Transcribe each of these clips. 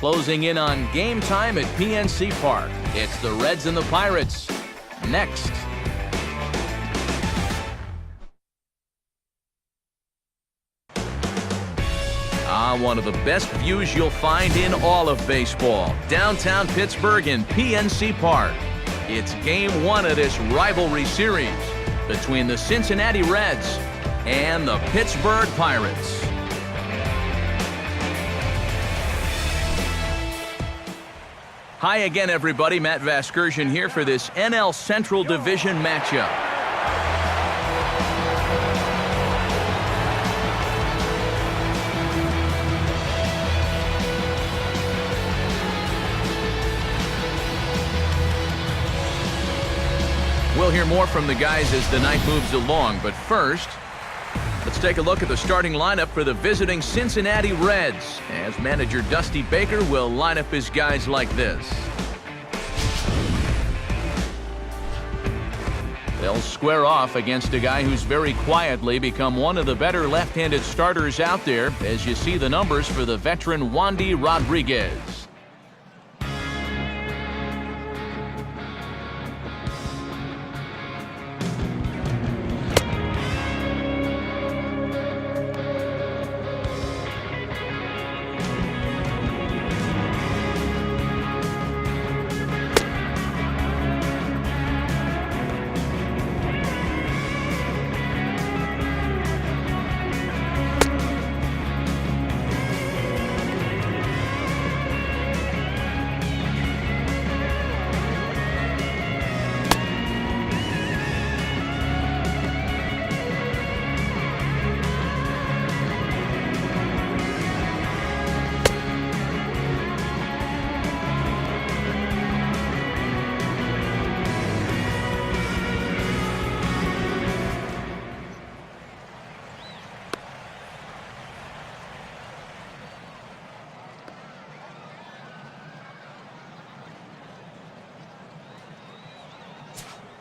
Closing in on game time at PNC Park. It's the Reds and the Pirates. Next. One of the best views you'll find in all of baseball. Downtown Pittsburgh in PNC Park. It's game one of this rivalry series between the Cincinnati Reds and the Pittsburgh Pirates. Hi again, everybody. Matt Vasgersian here for this NL Central Division matchup. We'll hear more from the guys as the night moves along, but first, let's take a look at the starting lineup for the visiting Cincinnati Reds, as manager Dusty Baker will line up his guys like this. They'll square off against a guy who's very quietly become one of the better left-handed starters out there, as you see the numbers for the veteran Wandy Rodriguez.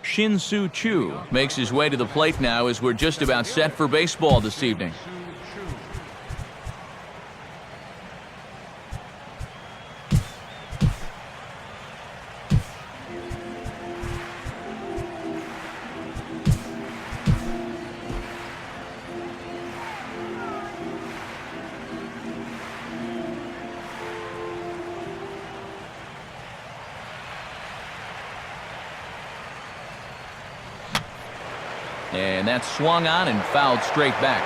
Shin-Soo Choo makes his way to the plate now as we're just about set for baseball this evening. And that's swung on and fouled straight back.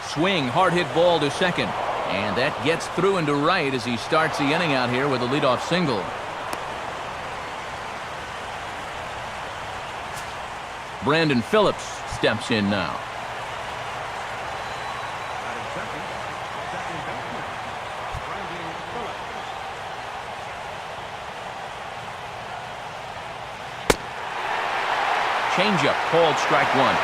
Swing, hard hit ball to second. And that gets through into right as he starts the inning out here with a leadoff single. Brandon Phillips steps in now. Changeup called strike one.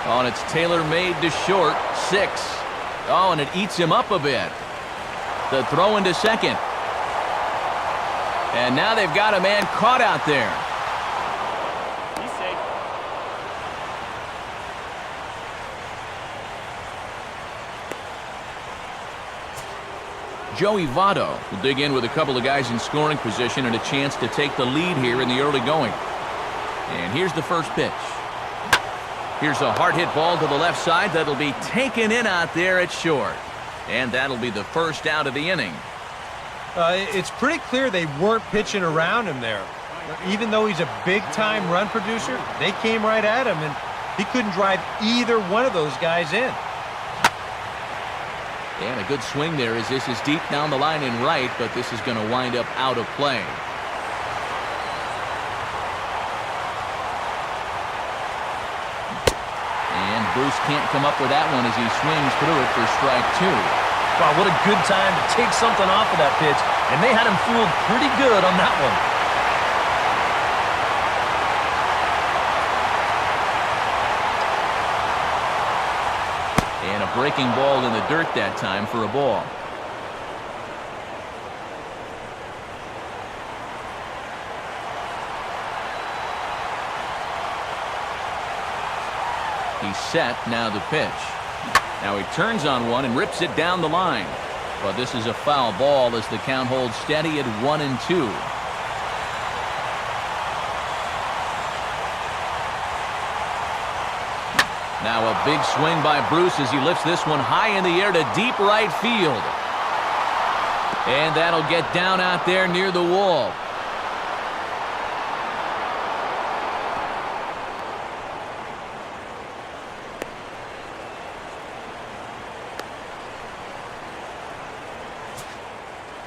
Oh, and it's tailor-made to short, 6. Oh, and it eats him up a bit. The throw into second. And now they've got a man caught out there. Joey Votto will dig in with a couple of guys in scoring position and a chance to take the lead here in the early going. And here's the first pitch. Here's a hard hit ball to the left side that'll be taken in out there at short. And that'll be the first out of the inning. It's pretty clear they weren't pitching around him there. Even though he's a big-time run producer, they came right at him, and he couldn't drive either one of those guys in. And a good swing there as this is deep down the line in right, but this is going to wind up out of play. And Bruce can't come up with that one as he swings through it for strike 2. Wow, what a good time to take something off of that pitch, and they had him fooled pretty good on that one. a breaking ball in the dirt that time for a ball. He's set, now the pitch. Now he turns on one and rips it down the line. But this is a foul ball as the count holds steady at 1-2. Now a big swing by Bruce as he lifts this one high in the air to deep right field. And that'll get down out there near the wall.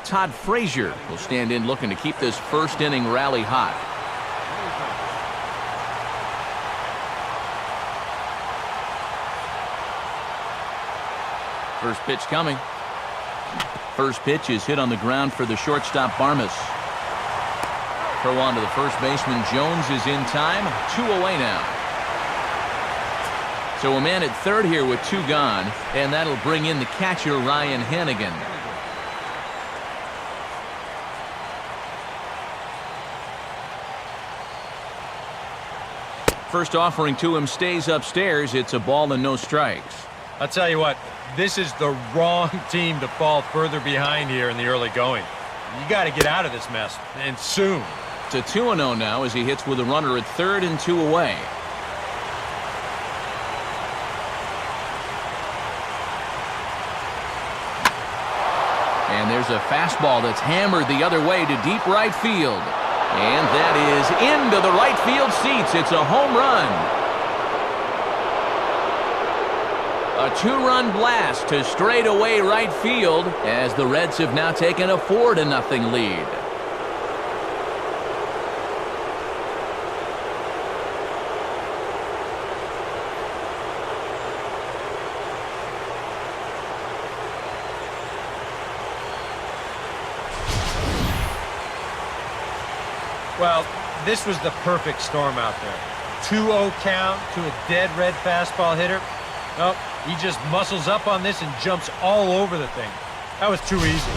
Todd Frazier will stand in looking to keep this first inning rally hot. First pitch coming. First pitch is hit on the ground for the shortstop Barmes. Throw on to the first baseman Jones is in time. 2 away now. So a man at third here with 2 gone, and that'll bring in the catcher Ryan Hannigan. First offering to him stays upstairs. It's a ball and no strikes. I'll tell you what, this is the wrong team to fall further behind here in the early going. You got to get out of this mess, and soon. It's a 2-0 now as he hits with a runner at third and 2 away. And there's a fastball that's hammered the other way to deep right field. And that is into the right field seats. It's a home run. A 2-run blast to straightaway right field as the Reds have now taken a 4-0 lead. Well, this was the perfect storm out there. 2-0 count to a dead red fastball hitter. Oh, he just muscles up on this and jumps all over the thing. That was too easy.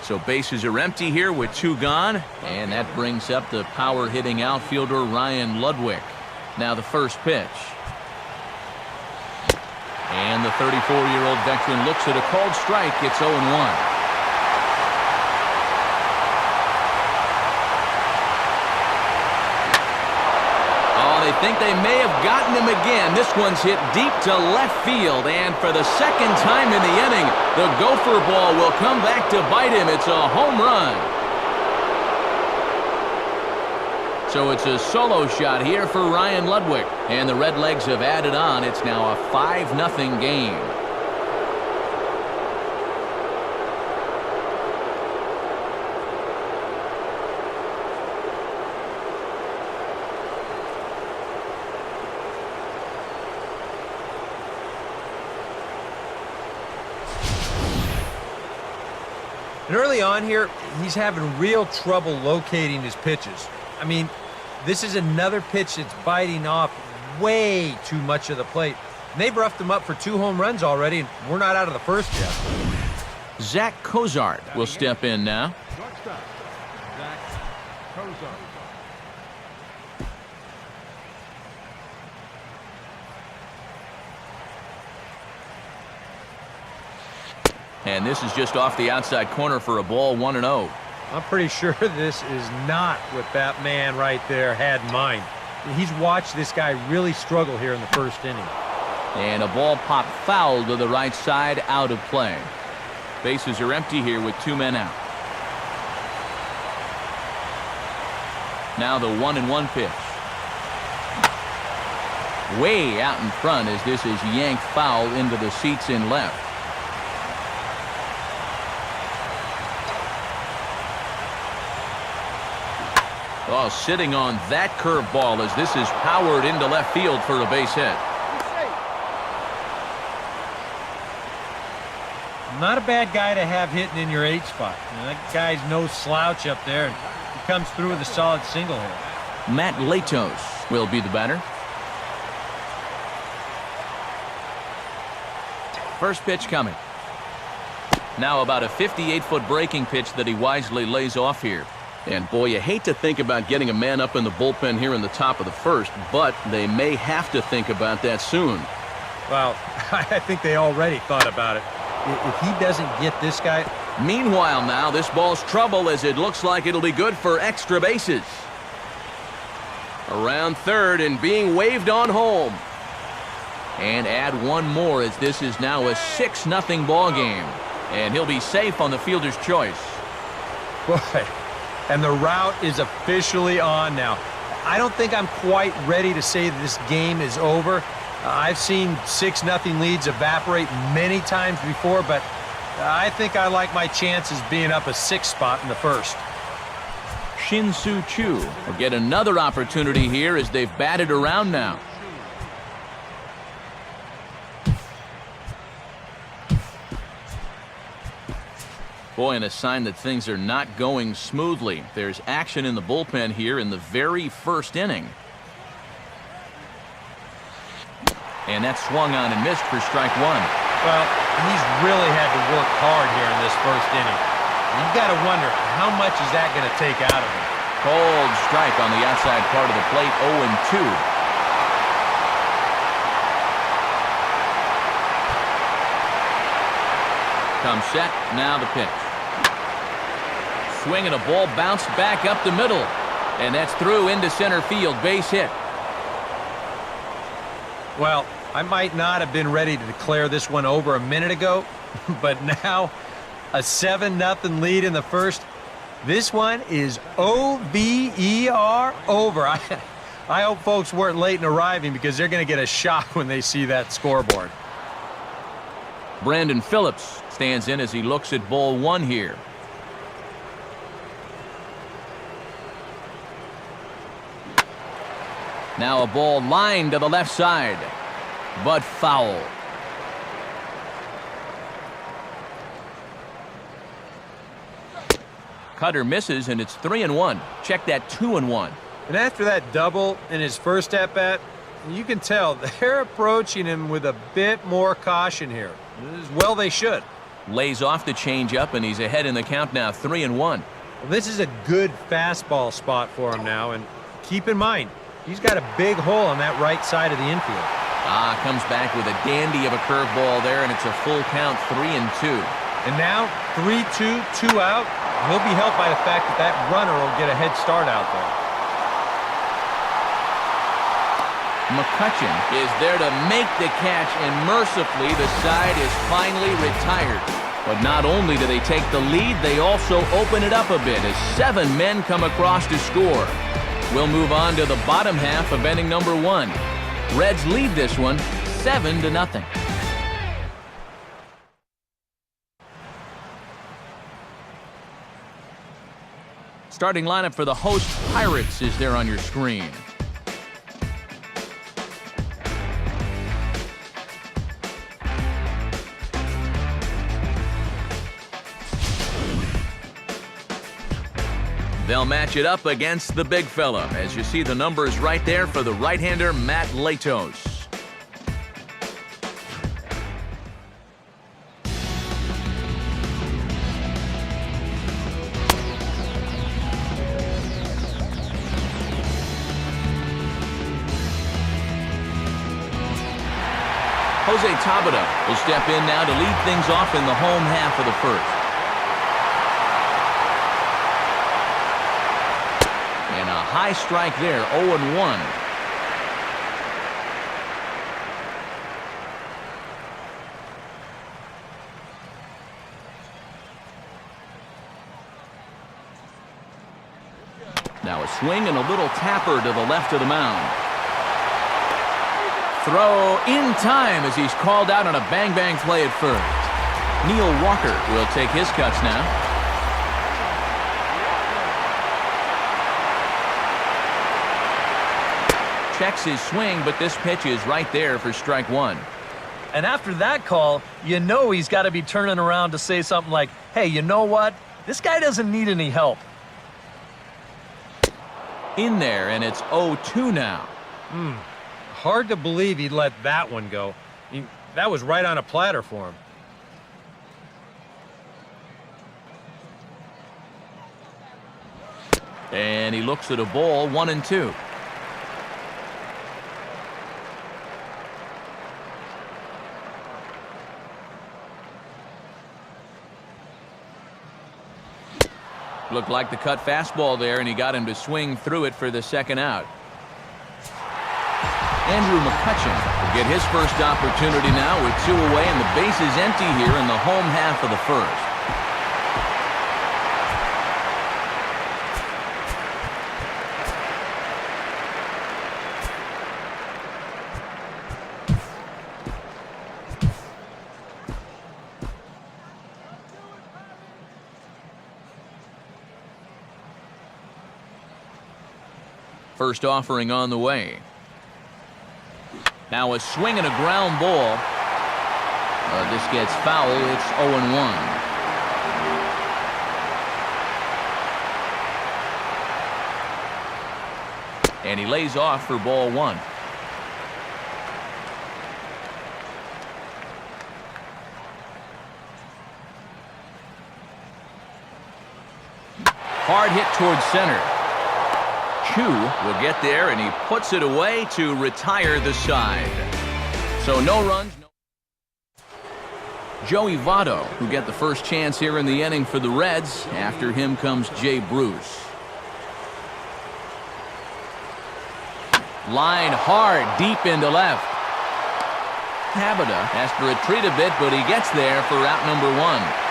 So bases are empty here with 2 gone, and that brings up the power-hitting outfielder Ryan Ludwig. Now the first pitch. And the 34-year-old veteran looks at a called strike. It's 0-1. They think they may have gotten him again. This one's hit deep to left field, and for the second time in the inning, the gopher ball will come back to bite him. It's a home run. So it's a solo shot here for Ryan Ludwig, and the Redlegs have added on. It's now a 5-0 game. And early on here, he's having real trouble locating his pitches. I mean, this is another pitch that's biting off way too much of the plate. And they've roughed him up for 2 home runs already, and we're not out of the first yet. Zach Cozart will step in now. Shortstop, Zach Cozart. And this is just off the outside corner for a ball, 1-0. I'm pretty sure this is not what that man right there had in mind. He's watched this guy really struggle here in the first inning. And a ball popped foul to the right side, out of play. Bases are empty here with 2 men out. Now the 1-1 pitch. Way out in front as this is yanked foul into the seats in left. Oh, sitting on that curveball as this is powered into left field for a base hit. Not a bad guy to have hitting in your 8 spot. You know, that guy's no slouch up there, and he comes through with a solid single here. Matt Latos will be the batter. First pitch coming. Now about a 58-foot breaking pitch that he wisely lays off here. And boy, you hate to think about getting a man up in the bullpen here in the top of the first, but they may have to think about that soon. Well, I think they already thought about it. If he doesn't get this guy... Meanwhile now, this ball's trouble as it looks like it'll be good for extra bases. Around third and being waved on home. And add one more as this is now a 6-0 ball game. And he'll be safe on the fielder's choice. Boy, and the route is officially on now. I don't think I'm quite ready to say that this game is over. I've seen 6-0 leads evaporate many times before, but I think I like my chances being up a 6 spot in the first. Shin-Soo Choo will get another opportunity here as they've batted around now. Boy, and a sign that things are not going smoothly. There's action in the bullpen here in the very first inning. And that swung on and missed for strike one. Well, he's really had to work hard here in this first inning. You've got to wonder, how much is that going to take out of him? Cold strike on the outside part of the plate, 0-2. Comes set, now the pitch. Swing and a ball bounced back up the middle. And that's through into center field, base hit. Well, I might not have been ready to declare this one over a minute ago, but now a 7-0 lead in the first. This one is O-V-E-R, over. I hope folks weren't late in arriving because they're going to get a shock when they see that scoreboard. Brandon Phillips stands in as he looks at ball one here. Now a ball lined to the left side, but foul. Cutter misses, and it's 3-1. Check that 2-1. And after that double in his first at-bat, you can tell they're approaching him with a bit more caution here. As well they should. Lays off the changeup, and he's ahead in the count now, 3-1. Well, this is a good fastball spot for him now, and keep in mind, he's got a big hole on that right side of the infield. Comes back with a dandy of a curveball there, and it's a full count, 3-2. And now, 3-2, 2 out. He'll be helped by the fact that that runner will get a head start out there. McCutchen is there to make the catch, and mercifully, the side is finally retired. But not only do they take the lead, they also open it up a bit as 7 men come across to score. We'll move on to the bottom half of inning number 1. Reds lead this one 7-0. Starting lineup for the host Pirates is there on your screen. They'll match it up against the big fella, as you see the numbers right there for the right-hander Matt Latos. Jose Tabata will step in now to lead things off in the home half of the first. And a high strike there, 0-1. Now a swing and a little tapper to the left of the mound. Throw in time as he's called out on a bang-bang play at first. Neil Walker will take his cuts now. Checks his swing, but this pitch is right there for strike one. And after that call, you know he's got to be turning around to say something like, hey, you know what? This guy doesn't need any help. In there, and it's 0-2 now. Hard to believe he let that one go. I mean, That was right on a platter for him. And he looks at a ball, 1-2. Looked like the cut fastball there, and he got him to swing through it for the second out. Andrew McCutcheon will get his first opportunity now with 2 away, and the base is empty here in the home half of the first. First offering on the way. Now a swing and a ground ball. This gets foul. It's 0-1. And he lays off for ball 1. Hard hit towards center. Chu will get there, and he puts it away to retire the side. So no runs. Joey Votto, who get the first chance here in the inning for the Reds. After him comes Jay Bruce. Line hard, deep into left. Habita has to retreat a bit, but he gets there for out number 1.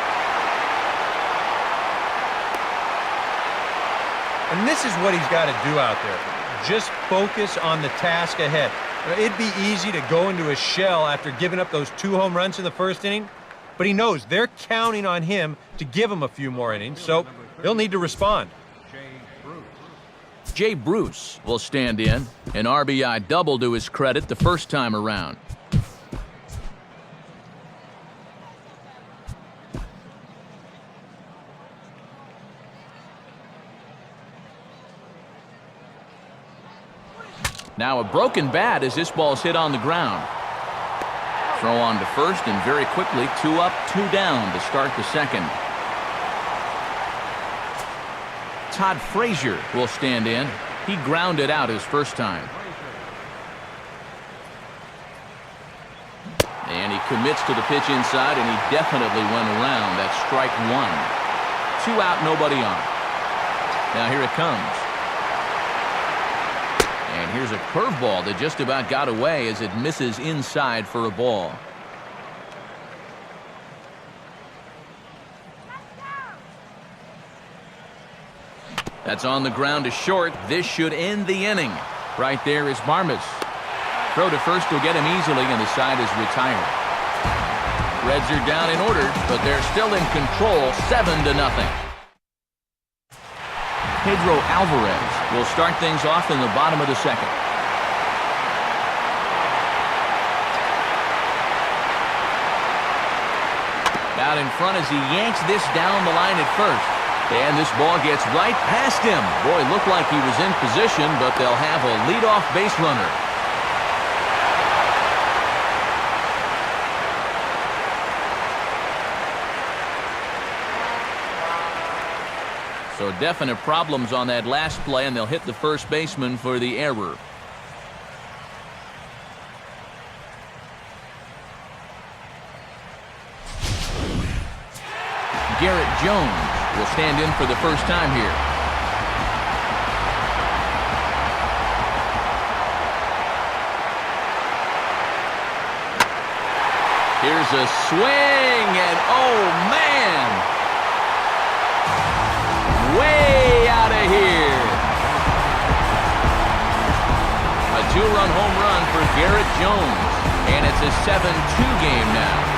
And this is what he's got to do out there. Just focus on the task ahead. It'd be easy to go into a shell after giving up those 2 home runs in the first inning, but he knows they're counting on him to give him a few more innings, so he'll need to respond. Jay Bruce will stand in. An RBI double to his credit the first time around. Now a broken bat as this ball's hit on the ground. Throw on to first, and very quickly 2 up, 2 down to start the second. Todd Frazier will stand in. He grounded out his first time. And he commits to the pitch inside, and he definitely went around. That's strike 1. 2 out, nobody on. Now here it comes. And here's a curveball that just about got away as it misses inside for a ball. That's on the ground to short. This should end the inning. Right there is Marmas. Throw to first will get him easily, and the side is retired. Reds are down in order, but they're still in control, 7-0. Pedro Alvarez will start things off in the bottom of the second. Out in front as he yanks this down the line at first. And this ball gets right past him. Boy, looked like he was in position, but they'll have a leadoff base runner. So definite problems on that last play, and they'll hit the first baseman for the error. Garrett Jones will stand in for the first time here. Here's a swing, and oh man! Way out of here. A 2-run home run for Garrett Jones, and it's a 7-2 game now.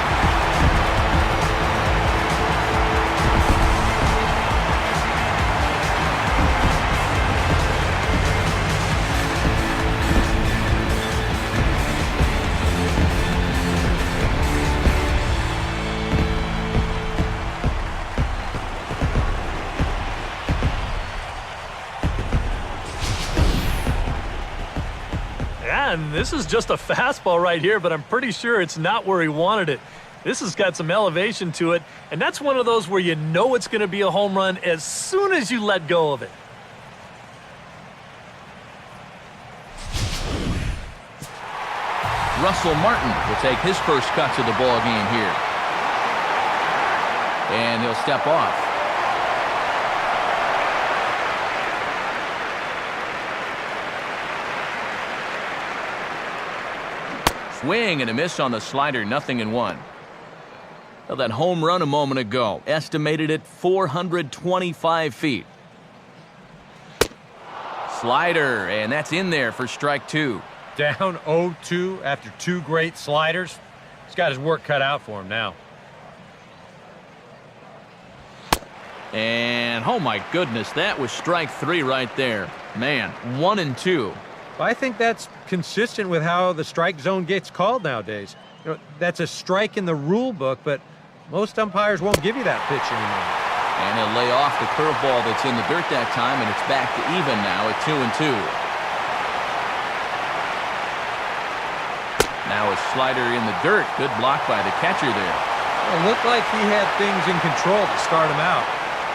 Yeah, and this is just a fastball right here, but I'm pretty sure it's not where he wanted it. This has got some elevation to it, and that's one of those where you know it's going to be a home run as soon as you let go of it. Russell Martin will take his first cut to the ball game here. And he'll step off. Swing and a miss on the slider, 0-1. Well, that home run a moment ago, estimated at 425 feet. Slider, and that's in there for strike 2. Down 0-2 after 2 great sliders. He's got his work cut out for him now. And, oh my goodness, that was strike 3 right there. Man, 1-2. I think that's consistent with how the strike zone gets called nowadays. You know, that's a strike in the rule book, but most umpires won't give you that pitch anymore. And he'll lay off the curveball that's in the dirt that time, and it's back to even now at 2-2. Now a slider in the dirt. Good block by the catcher there. It looked like he had things in control to start him out.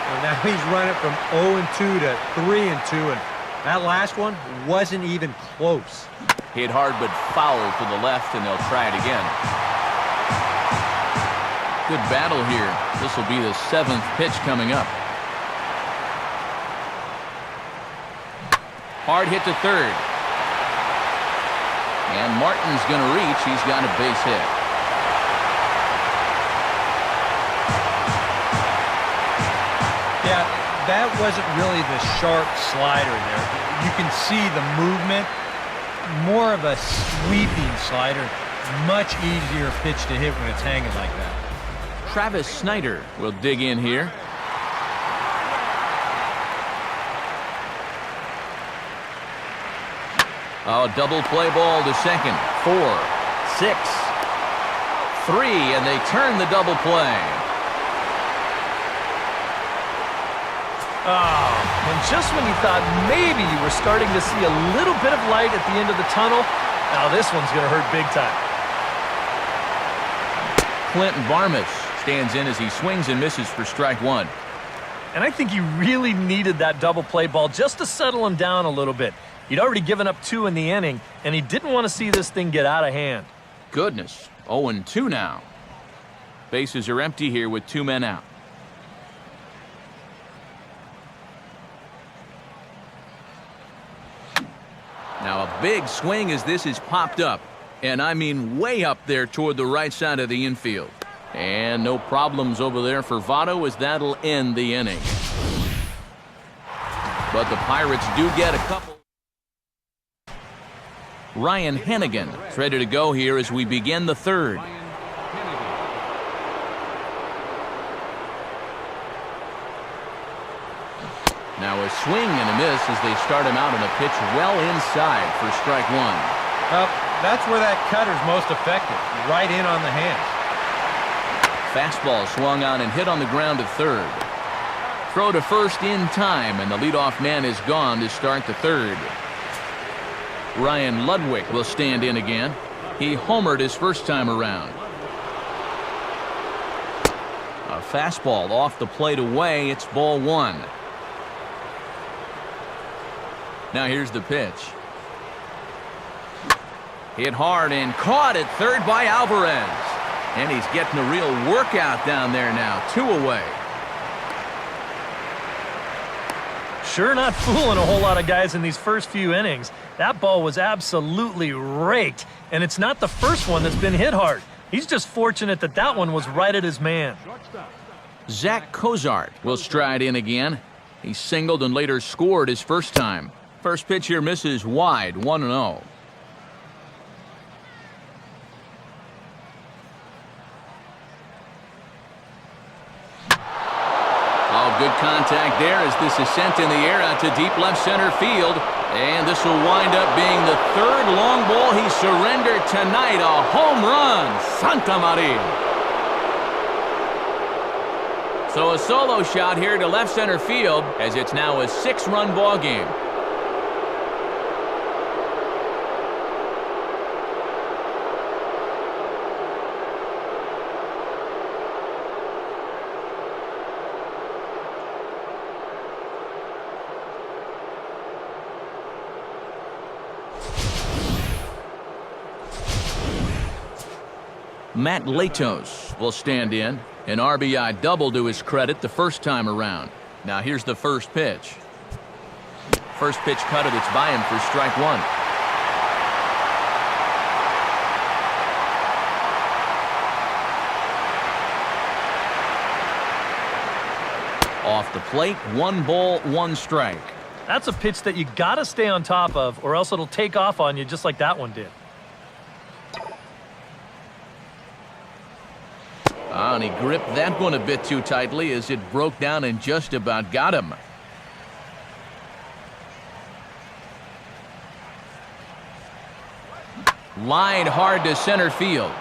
And now he's running from 0-2 to 3-2, and that last one wasn't even close. Hit hard but foul to the left, and they'll try it again. Good battle here. This will be the 7th pitch coming up. Hard hit to third. And Martin's going to reach. He's got a base hit. Yeah, that wasn't really the sharp slider there. You can see the movement. More of a sweeping slider. Much easier pitch to hit when it's hanging like that. Travis Snyder will dig in here. Oh, double play ball to second. 4, 6, 3, and they turn the double play. Oh, and just when you thought maybe you were starting to see a little bit of light at the end of the tunnel, now this one's going to hurt big time. Clinton Varmus stands in as he swings and misses for strike 1. And I think he really needed that double play ball just to settle him down a little bit. He'd already given up 2 in the inning, and he didn't want to see this thing get out of hand. Goodness, 0-2 now. Bases are empty here with 2 men out. Now a big swing as this is popped up, and I mean way up there toward the right side of the infield. And no problems over there for Votto as that'll end the inning. But the Pirates do get a couple. Ryan Hennigan is ready to go here as we begin the 3rd. Now a swing and a miss as they start him out on a pitch well inside for strike 1. That's where that cutter's most effective, right in on the hands. Fastball swung on and hit on the ground to third. Throw to first in time, and the leadoff man is gone to start the 3rd. Ryan Ludwig will stand in again. He homered his first time around. A fastball off the plate away. It's ball 1. Now here's the pitch. Hit hard and caught at third by Alvarez. And he's getting a real workout down there now. 2 away. Sure not fooling a whole lot of guys in these first few innings. That ball was absolutely raked, and it's not the first one that's been hit hard. He's just fortunate that that one was right at his man. Zach Cozart will stride in again. He singled and later scored his first time. First pitch here misses wide, 1-0. Good contact there as this is sent in the air out to deep left center field. And this will wind up being the 3rd long ball he surrendered tonight. A home run. Santa Maria. So a solo shot here to left center field as it's now a 6-run ball game. Matt Latos will stand in. An RBI double to his credit the first time around. Now here's the first pitch. First pitch cut it. It's by him for strike one. Off the plate, 1 ball, 1 strike. That's a pitch that you got to stay on top of, or else it'll take off on you just like that one did. And he gripped that one a bit too tightly as it broke down and just about got him. Line hard to center field.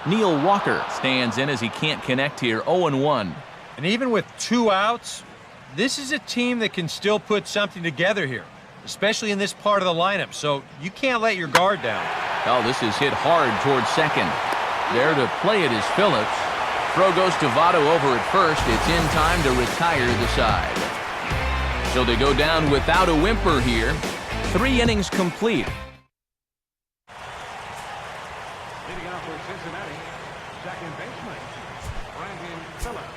Neil Walker stands in as he can't connect here. 0-1. And even with 2 outs, this is a team that can still put something together here, especially in this part of the lineup. So you can't let your guard down. Oh, this is hit hard towards second. There to play it is Phillips. Throw goes to Votto over at first. It's in time to retire the side. So they go down without a whimper here. 3 innings complete. Leading off for Cincinnati, second baseman, Brandon Phillips.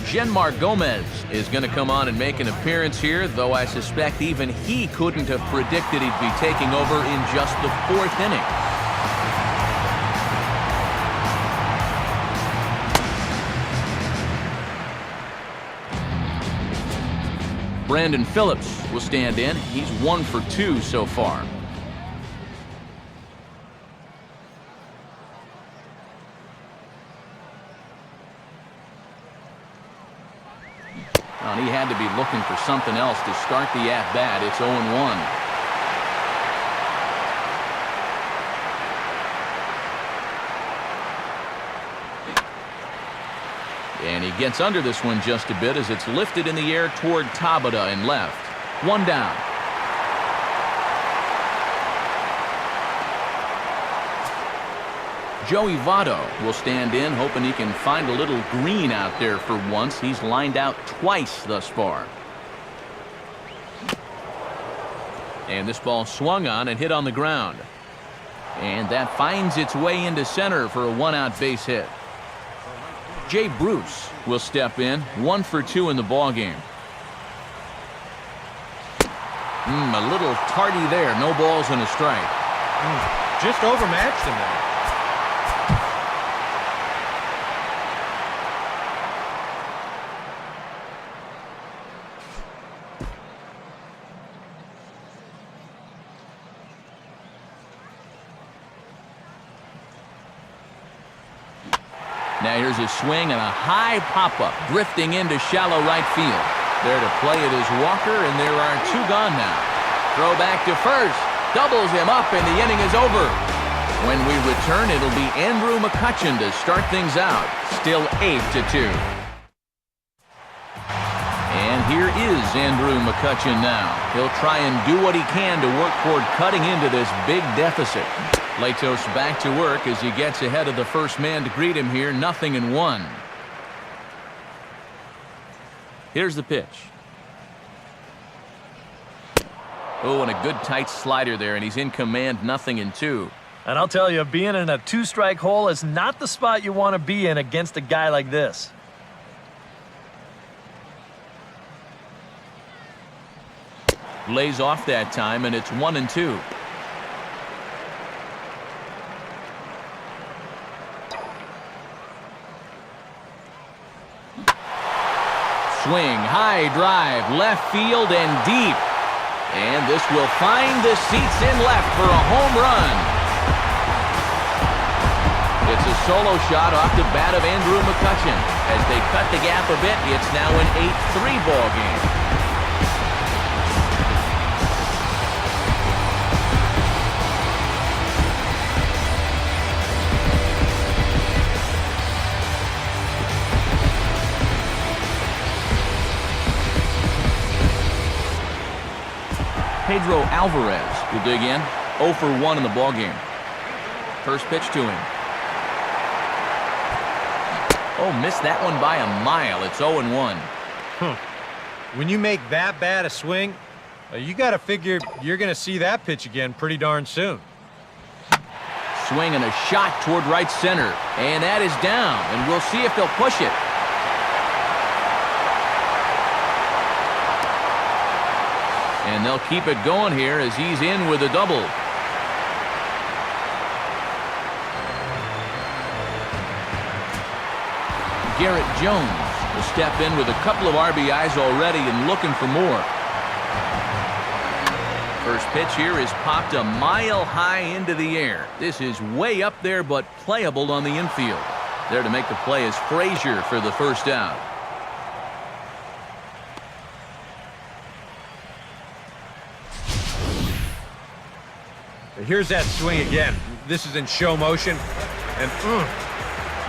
Genmar Gomez is going to come on and make an appearance here, though I suspect even he couldn't have predicted he'd be taking over in just the 4th inning. Brandon Phillips will stand in. He's 1 for 2 so far. And he had to be looking for something else to start the at-bat. It's 0-1. And he gets under this one just a bit as it's lifted in the air toward Tabata and left. 1 down. Joey Votto will stand in, hoping he can find a little green out there for once. He's lined out twice thus far. And this ball swung on and hit on the ground. And that finds its way into center for a 1-out base hit. Jay Bruce will step in, 1 for 2 in the ballgame. A little tardy there, no balls and a strike. Just overmatched him there. Now here's a swing and a high pop-up, drifting into shallow right field. There to play it is Walker, and there are 2 gone now. Throw back to first. Doubles him up, and the inning is over. When we return, it'll be Andrew McCutchen to start things out. Still 8-2. And here is Andrew McCutchen now. He'll try and do what he can to work toward cutting into this big deficit. Latos back to work as he gets ahead of the first man to greet him here, 0-1. Here's the pitch. Oh, and a good tight slider there, and he's in command, 0-2. And I'll tell you, being in a 2-strike hole is not the spot you want to be in against a guy like this. Lays off that time, and it's 1-2. Swing, high drive, left field and deep. And this will find the seats in left for a home run. It's a solo shot off the bat of Andrew McCutchen. As they cut the gap a bit, it's now an 8-3 ball game. Pedro Alvarez will dig in. 0 for 1 in the ballgame. First pitch to him. Oh, missed that one by a mile. It's 0-1. When you make that bad a swing, you got to figure you're going to see that pitch again pretty darn soon. Swing and a shot toward right center. And that is down. And we'll see if they'll push it. And they'll keep it going here as he's in with a double. Garrett Jones will step in with a couple of RBIs already and looking for more. First pitch here is popped a mile high into the air. This is way up there but playable on the infield. There to make the play is Frazier for the first out. Here's that swing again. This is in show motion, and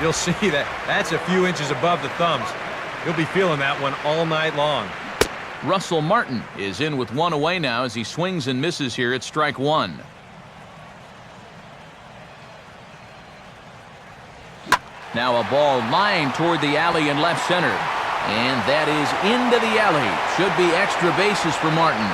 you'll see that that's a few inches above the thumbs. He'll be feeling that one all night long. Russell Martin is in with 1 away now as he swings and misses here at strike 1. Now a ball lined toward the alley in left center. And that is into the alley. Should be extra bases for Martin.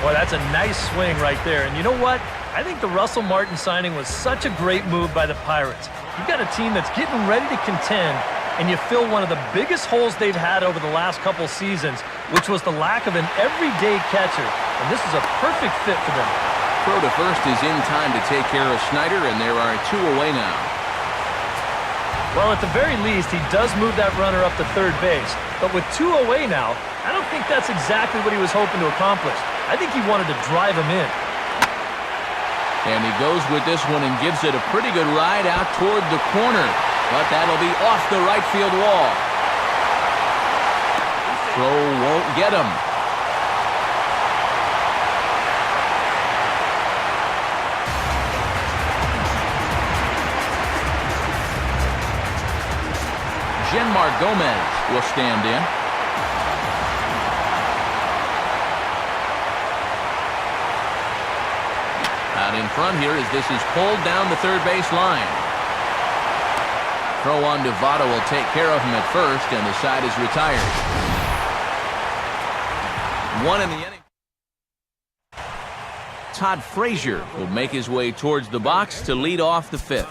Boy, that's a nice swing right there. And you know what? I think the Russell Martin signing was such a great move by the Pirates. You've got a team that's getting ready to contend, and you fill one of the biggest holes they've had over the last couple seasons, which was the lack of an everyday catcher. And this is a perfect fit for them. Throw to first is in time to take care of Snyder, and there are 2 away now. Well, at the very least, he does move that runner up to third base. But with 2 away now, I don't think that's exactly what he was hoping to accomplish. I think he wanted to drive him in. And he goes with this one and gives it a pretty good ride out toward the corner. But that'll be off the right field wall. Throw won't get him. Genmar Gomez will stand in. Out in front here as this is pulled down the third base line. Throw on to Votto will take care of him at first, and the side is retired. 1 in the inning. Todd Frazier will make his way towards the box to lead off the 5th.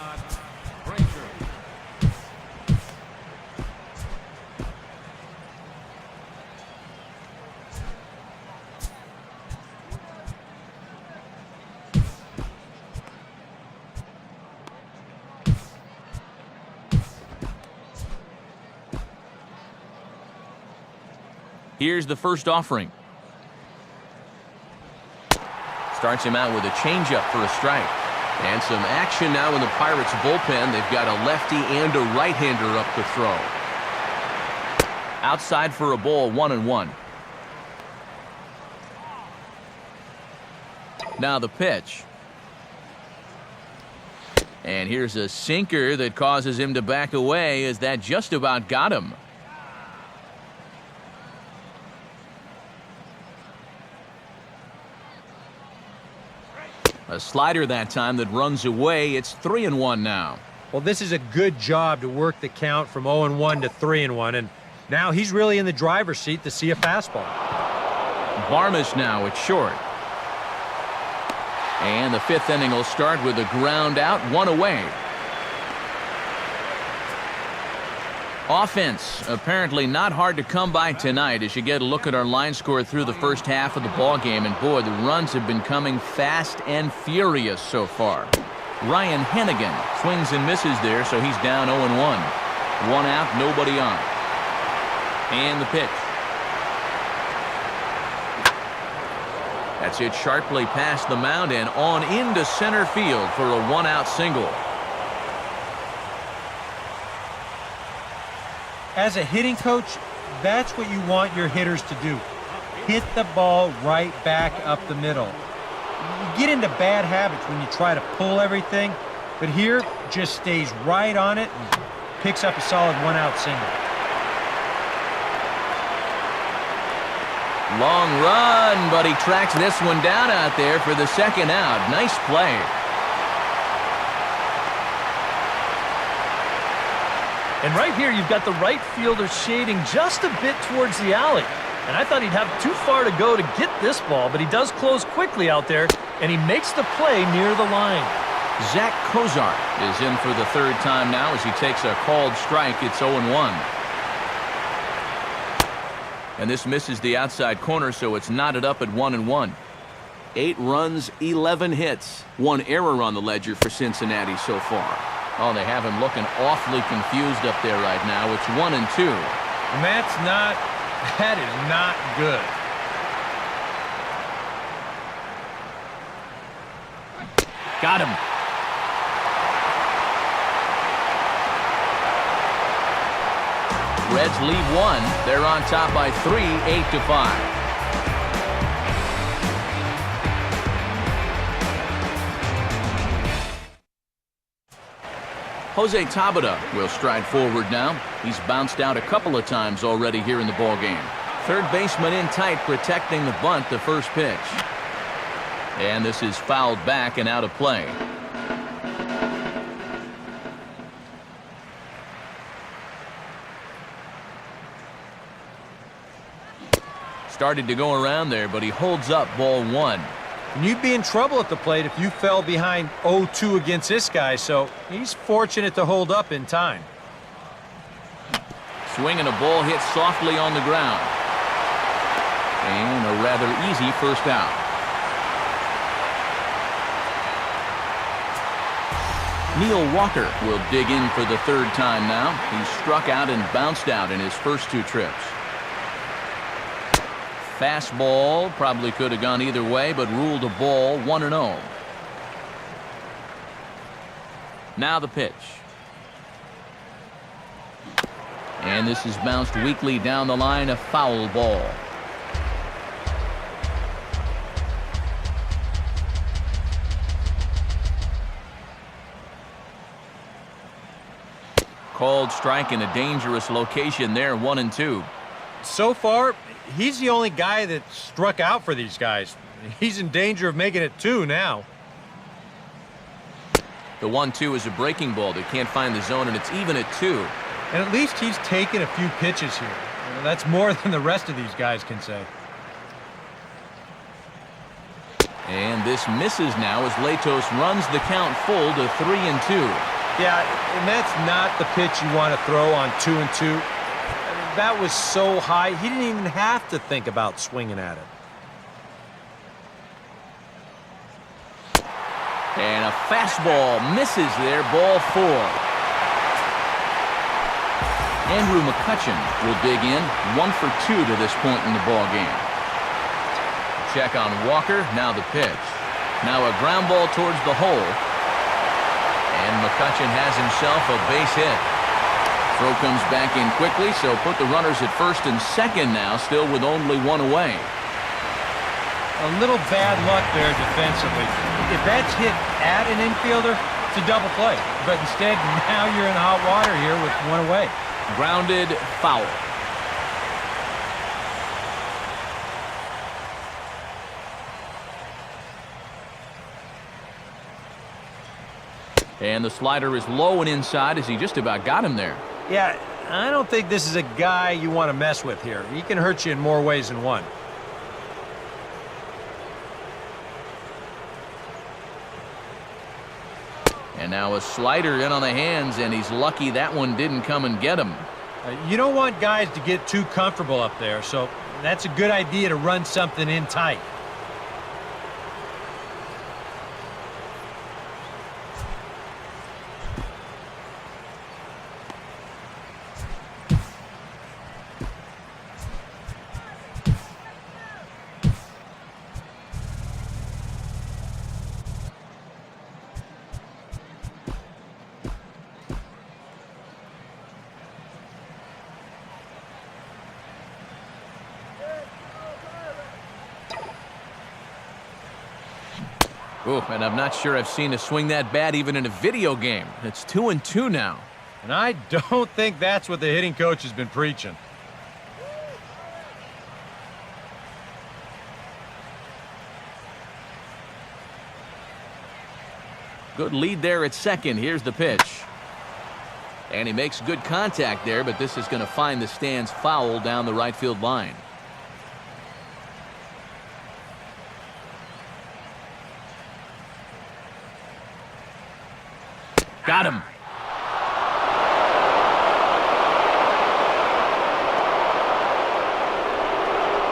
Here's the first offering. Starts him out with a changeup for a strike. And some action now in the Pirates bullpen. They've got a lefty and a right-hander up to throw. Outside for a ball, 1-1. Now the pitch. And here's a sinker that causes him to back away, as that just about got him. A slider that time that runs away. It's 3-1 now. Well, this is a good job to work the count from 0-1 to 3-1, and now he's really in the driver's seat to see a fastball. Barmas now at short. And the fifth inning will start with a ground out, one away. Offense apparently not hard to come by tonight as you get a look at our line score through the first half of the ball game. And boy, the runs have been coming fast and furious so far. Ryan Hennigan swings and misses there, so he's down 0-1. One out, nobody on. And the pitch. That's it sharply past the mound and on into center field for a one-out single. As a hitting coach, that's what you want your hitters to do. Hit the ball right back up the middle. You get into bad habits when you try to pull everything, but here just stays right on it and picks up a solid one-out single. Long run, but he tracks this one down out there for the second out. Nice play. And right here, you've got the right fielder shading just a bit towards the alley. And I thought he'd have too far to go to get this ball, but he does close quickly out there, and he makes the play near the line. Zach Kozar is in for the third time now as he takes a called strike. It's 0-1. And this misses the outside corner, so it's knotted up at 1-1. 8 runs, 11 hits. 1 error on the ledger for Cincinnati so far. Oh, they have him looking awfully confused up there right now. It's 1-2. And that is not good. Got him. Reds lead 1. They're on top by 3, 8-5. Jose Tabata will stride forward now. He's bounced out a couple of times already here in the ballgame. Third baseman in tight, protecting the bunt, the first pitch. And this is fouled back and out of play. Started to go around there, but he holds up ball 1. And you'd be in trouble at the plate if you fell behind 0-2 against this guy, so he's fortunate to hold up in time. Swinging a ball hit softly on the ground. And a rather easy first out. Neil Walker will dig in for the third time now. He's struck out and bounced out in his first 2 trips. Fastball probably could have gone either way, but ruled a ball, 1-0. Now the pitch. And this is bounced weakly down the line, a foul ball. Called strike in a dangerous location there, 1-2. So far, he's the only guy that struck out for these guys. He's in danger of making it 2 now. The 1-2 is a breaking ball that can't find the zone, and it's even at 2. And at least he's taken a few pitches here. That's more than the rest of these guys can say. And this misses now as Latos runs the count full to 3-2. Yeah, and that's not the pitch you want to throw on 2-2. That was so high, he didn't even have to think about swinging at it. And a fastball misses there, ball 4. Andrew McCutcheon will dig in, 1 for 2 to this point in the ball game. Check on Walker, now the pitch. Now a ground ball towards the hole. And McCutcheon has himself a base hit. Throw comes back in quickly, so put the runners at first and second now, still with only 1 away. A little bad luck there defensively. If that's hit at an infielder, it's a double play. But instead, now you're in hot water here with 1 away. Grounded, foul. And the slider is low and inside as he just about got him there. Yeah, I don't think this is a guy you want to mess with here. He can hurt you in more ways than one. And now a slider in on the hands, and he's lucky that one didn't come and get him. You don't want guys to get too comfortable up there, so that's a good idea to run something in tight. Oh, and I'm not sure I've seen a swing that bad even in a video game. It's 2-2 now. And I don't think that's what the hitting coach has been preaching. Good lead there at second. Here's the pitch. And he makes good contact there, but this is going to find the stands foul down the right field line. Got him.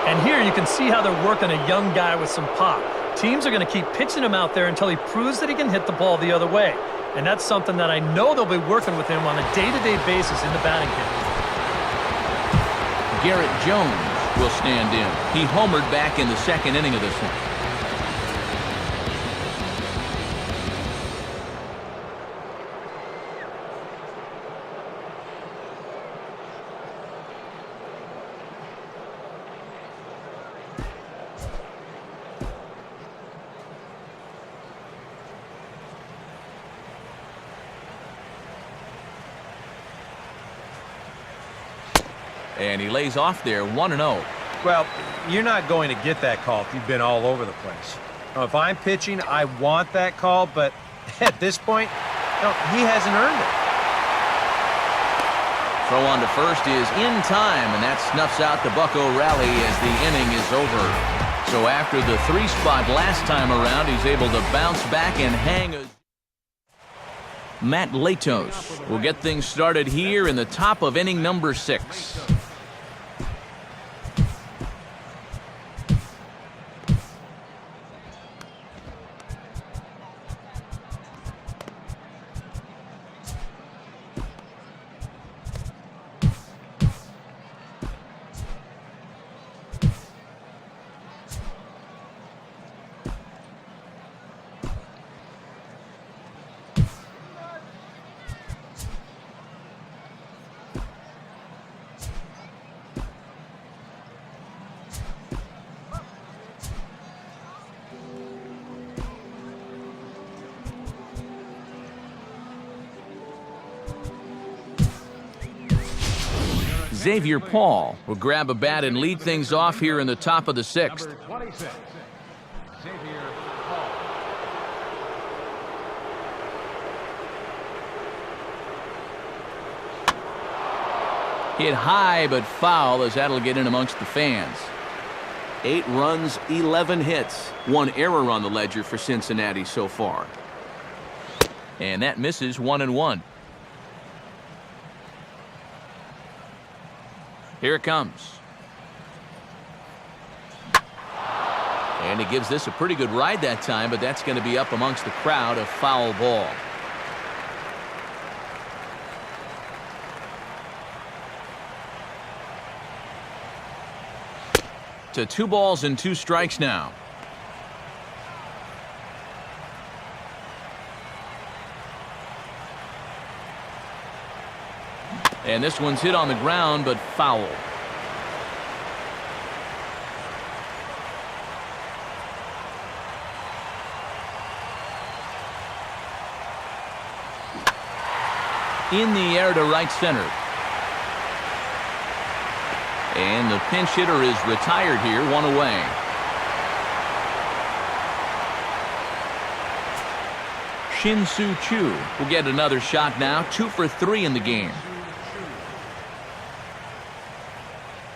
And here you can see how they're working a young guy with some pop. Teams are going to keep pitching him out there until he proves that he can hit the ball the other way. And that's something that I know they'll be working with him on a day-to-day basis in the batting cage. Garrett Jones will stand in. He homered back in the second inning of this one. And he lays off there, 1-0. Well, you're not going to get that call if you've been all over the place. Now, if I'm pitching, I want that call, but at this point, he hasn't earned it. Throw on to first is in time, and that snuffs out the Bucco rally as the inning is over. So after the 3 spot last time around, he's able to bounce back and hang a... Matt Latos will get things started here in the top of inning number 6. Xavier Paul will grab a bat and lead things off here in the top of the 6th. Number 26, Xavier Paul. Hit high but foul as that'll get in amongst the fans. 8 runs, 11 hits. 1 error on the ledger for Cincinnati so far. And that misses 1-1. Here it comes. And he gives this a pretty good ride that time, but that's going to be up amongst the crowd, a foul ball. To 2 balls and 2 strikes now. And this one's hit on the ground, but foul. In the air to right center. And the pinch hitter is retired here, 1 away. Shin-Soo Choo will get another shot now, 2 for 3 in the game.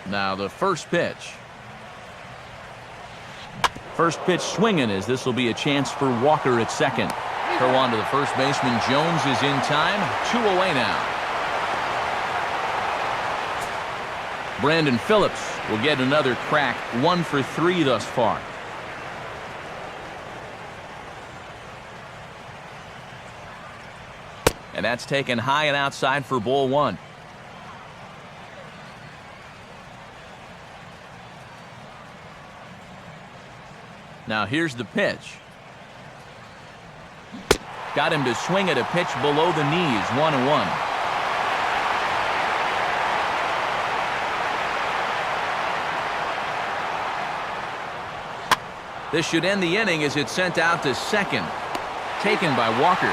Now the first pitch. First pitch swinging, as this will be a chance for Walker at second. Throw on to the first baseman. Jones is in time. 2 away now. Brandon Phillips will get another crack. 1 for 3 thus far. And that's taken high and outside for ball 1. Now here's the pitch. Got him to swing at a pitch below the knees. 1-1. This should end the inning as it's sent out to second. Taken by Walker.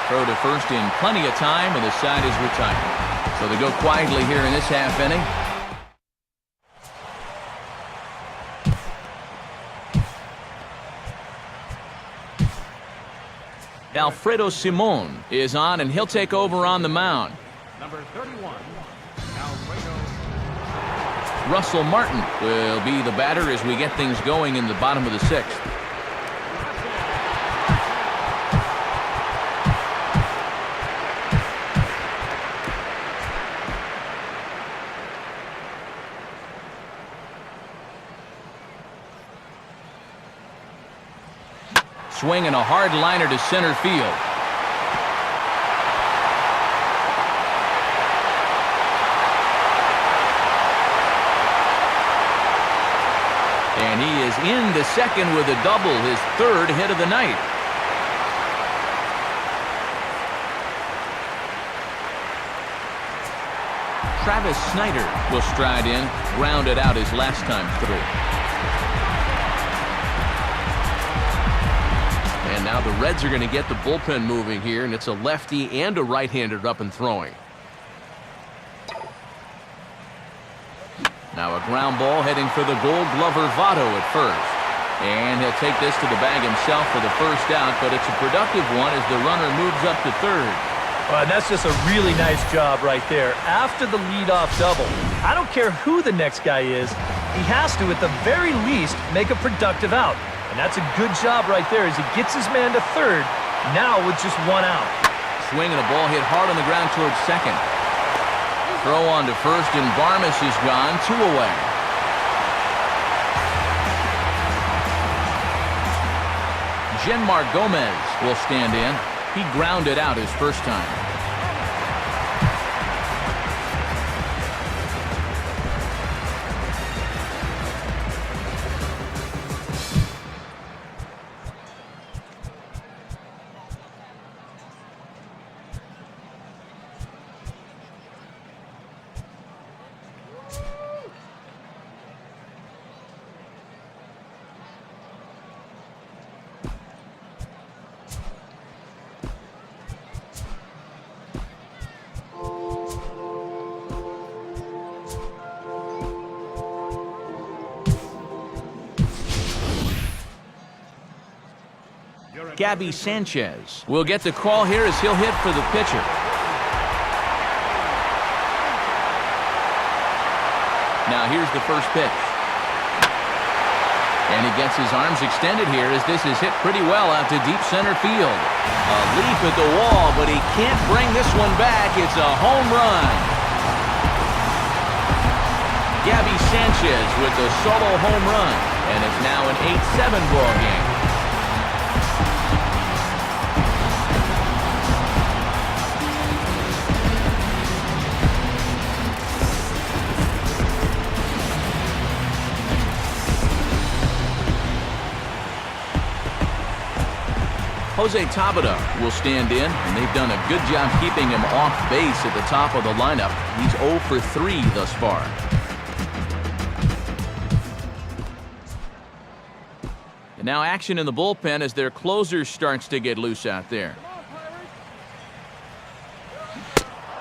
Throw to first in plenty of time, and the side is retired. So they go quietly here in this half inning. Alfredo Simon is on, and he'll take over on the mound. Number 31, Alfredo. Russell Martin will be the batter as we get things going in the bottom of the 6th. Swing and a hard liner to center field. And he is into second with a double, his 3rd hit of the night. Travis Snyder will stride in, grounded out his last time through. And now the Reds are going to get the bullpen moving here, and it's a lefty and a right-hander up and throwing. Now a ground ball heading for the Gold Glover Votto at first. And he'll take this to the bag himself for the first out, but it's a productive one as the runner moves up to third. Well, and that's just a really nice job right there. After the leadoff double, I don't care who the next guy is, he has to, at the very least, make a productive out. And that's a good job right there as he gets his man to third, now with just 1 out. Swing and a ball hit hard on the ground towards second. Throw on to first, and Barmes is gone. 2 away. Genmar Gomez will stand in. He grounded out his first time. Gabby Sanchez will get the call here as he'll hit for the pitcher. Now here's the first pitch. And he gets his arms extended here as this is hit pretty well out to deep center field. A leap at the wall, but he can't bring this one back. It's a home run. Gabby Sanchez with the solo home run. And it's now an 8-7 ball game. Jose Tabata will stand in, and they've done a good job keeping him off base at the top of the lineup. He's 0 for 3 thus far. And now action in the bullpen as their closer starts to get loose out there.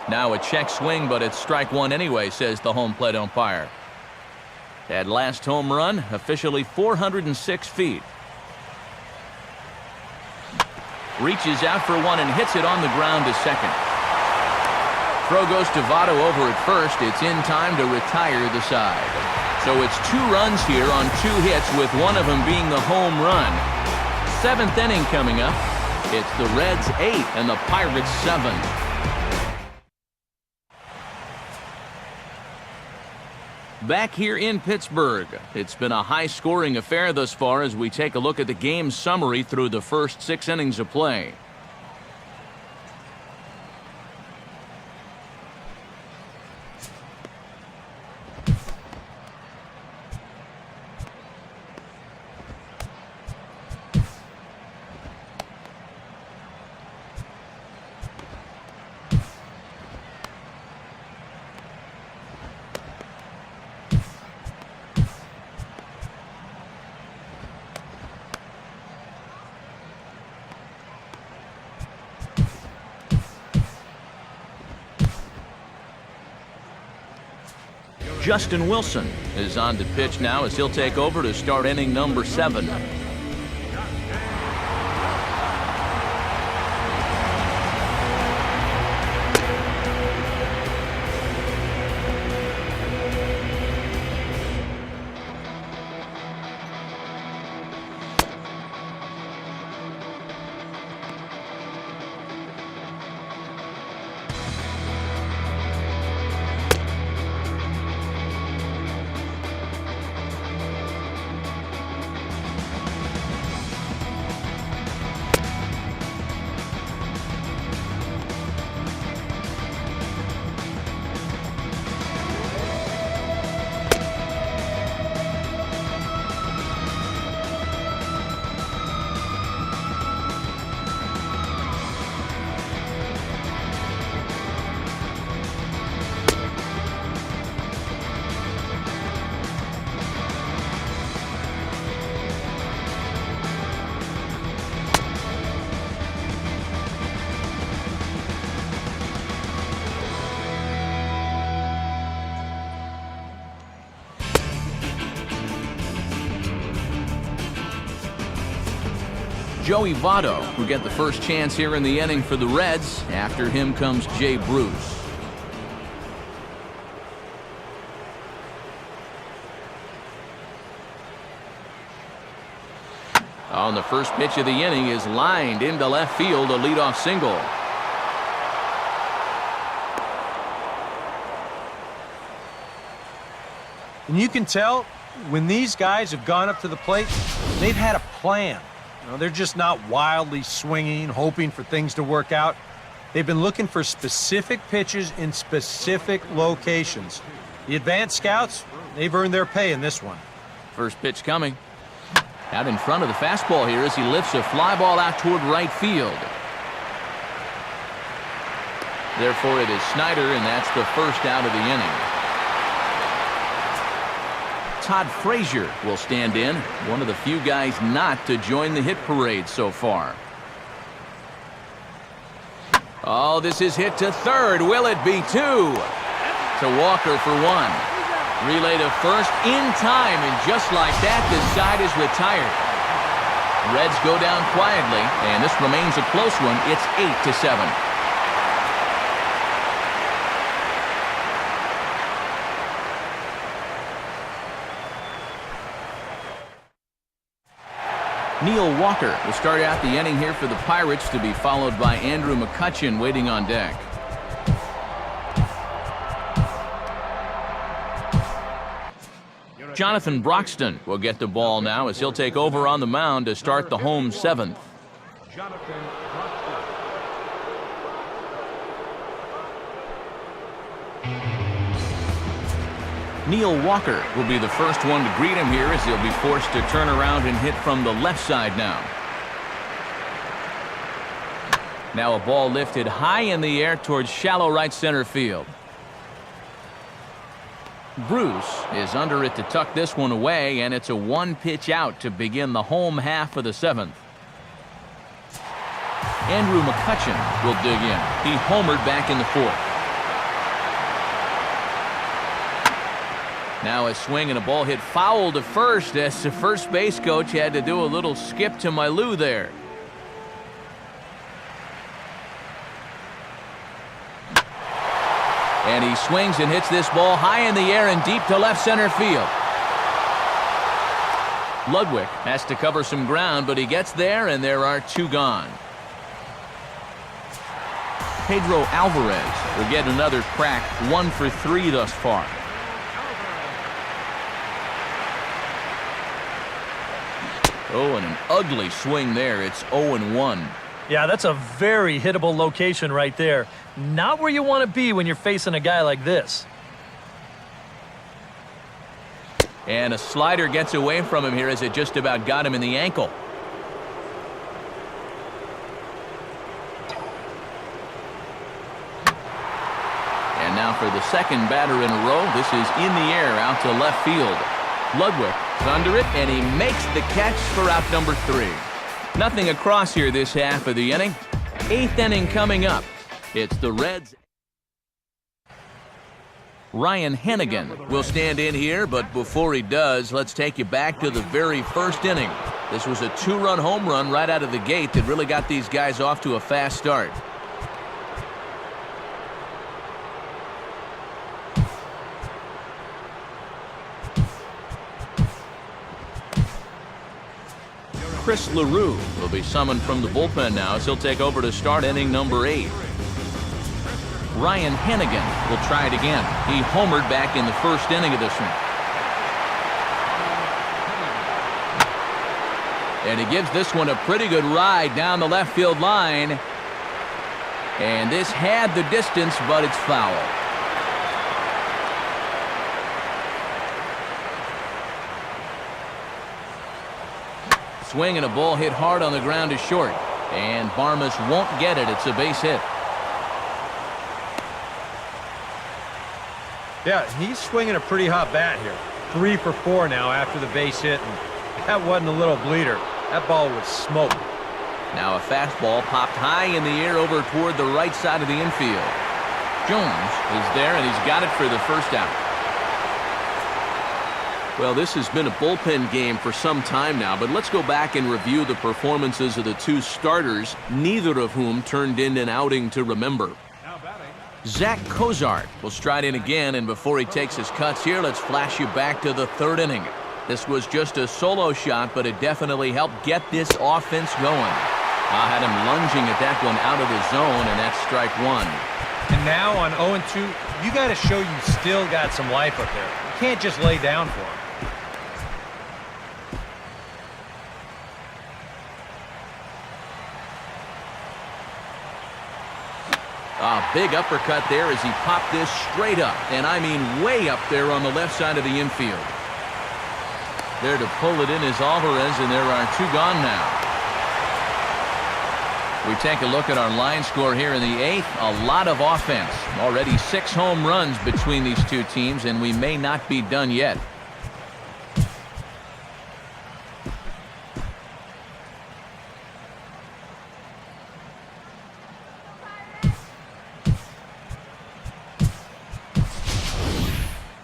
Now a check swing, but it's strike one anyway, says the home plate umpire. That last home run, officially 406 feet. Reaches out for one and hits it on the ground to second. Throw goes to Votto over at first. It's in time to retire the side. So it's 2 runs here on 2 hits, with one of them being the home run. 7th inning coming up. It's the Reds 8 and the Pirates 7. Back here in Pittsburgh, it's been a high-scoring affair thus far as we take a look at the game summary through the first 6 innings of play. Justin Wilson is on to pitch now as he'll take over to start inning number 7. Joey Votto will get the first chance here in the inning for the Reds. After him comes Jay Bruce. On the first pitch of the inning is lined into left field, a leadoff single. And you can tell when these guys have gone up to the plate, they've had a plan. They're just not wildly swinging, hoping for things to work out. They've been looking for specific pitches in specific locations. The advanced scouts, they've earned their pay in this one. First pitch coming. Out in front of the fastball here as he lifts a fly ball out toward right field. Therefore, it is Snyder, and that's the first out of the inning. Todd Frazier will stand in, one of the few guys not to join the hit parade so far. Oh, this is hit to third. Will it be 2? To Walker for 1. Relay to first in time, and just like that, the side is retired. Reds go down quietly, and this remains a close one. It's 8-7. Neil Walker will start out the inning here for the Pirates, to be followed by Andrew McCutchen waiting on deck. Jonathan Broxton will get the ball now as he'll take over on the mound to start the home 7th. Jonathan Neil Walker will be the first one to greet him here as he'll be forced to turn around and hit from the left side now. Now a ball lifted high in the air towards shallow right center field. Bruce is under it to tuck this one away, and it's a one-pitch out to begin the home half of the seventh. Andrew McCutchen will dig in. He homered back in the fourth. Now a swing and a ball hit foul to first as the first base coach had to do a little skip to my loo there. And he swings and hits this ball high in the air and deep to left center field. Ludwig has to cover some ground, but he gets there, and there are two gone. Pedro Alvarez will get another crack, 1 for 3 thus far. Oh, and an ugly swing there. It's 0-1. Yeah, that's a very hittable location right there. Not where you want to be when you're facing a guy like this. And a slider gets away from him here as it just about got him in the ankle. And now for the second batter in a row. This is in the air out to left field. Ludwig is under it, and he makes the catch for out number 3. Nothing across here this half of the inning. 8th inning coming up. It's the Reds. Ryan Hennigan will stand in here, but before he does, let's take you back to the very first inning. This was a 2-run home run right out of the gate that really got these guys off to a fast start. Chris LaRue will be summoned from the bullpen now as he'll take over to start inning number 8. Ryan Hennigan will try it again. He homered back in the first inning of this one. And he gives this one a pretty good ride down the left field line. And this had the distance, but it's foul. Swing and a ball hit hard on the ground to short. And Barmas won't get it. It's a base hit. Yeah, he's swinging a pretty hot bat here. 3 for 4 now after the base hit. And that wasn't a little bleeder. That ball was smoke. Now a fastball popped high in the air over toward the right side of the infield. Jones is there, and he's got it for the first out. Well, this has been a bullpen game for some time now, but let's go back and review the performances of the two starters, neither of whom turned in an outing to remember. Zach Cozart will stride in again, and before he takes his cuts here, let's flash you back to the 3rd inning. This was just a solo shot, but it definitely helped get this offense going. I had him lunging at that one out of the zone, and that's strike 1. And now on 0-2, you got to show you still got some life up there. You can't just lay down for him. A big uppercut there as he popped this straight up, and I mean way up there on the left side of the infield. There to pull it in is Alvarez, and there are two gone now. We take a look at our line score here in the 8th. A lot of offense. Already 6 home runs between these two teams, and we may not be done yet.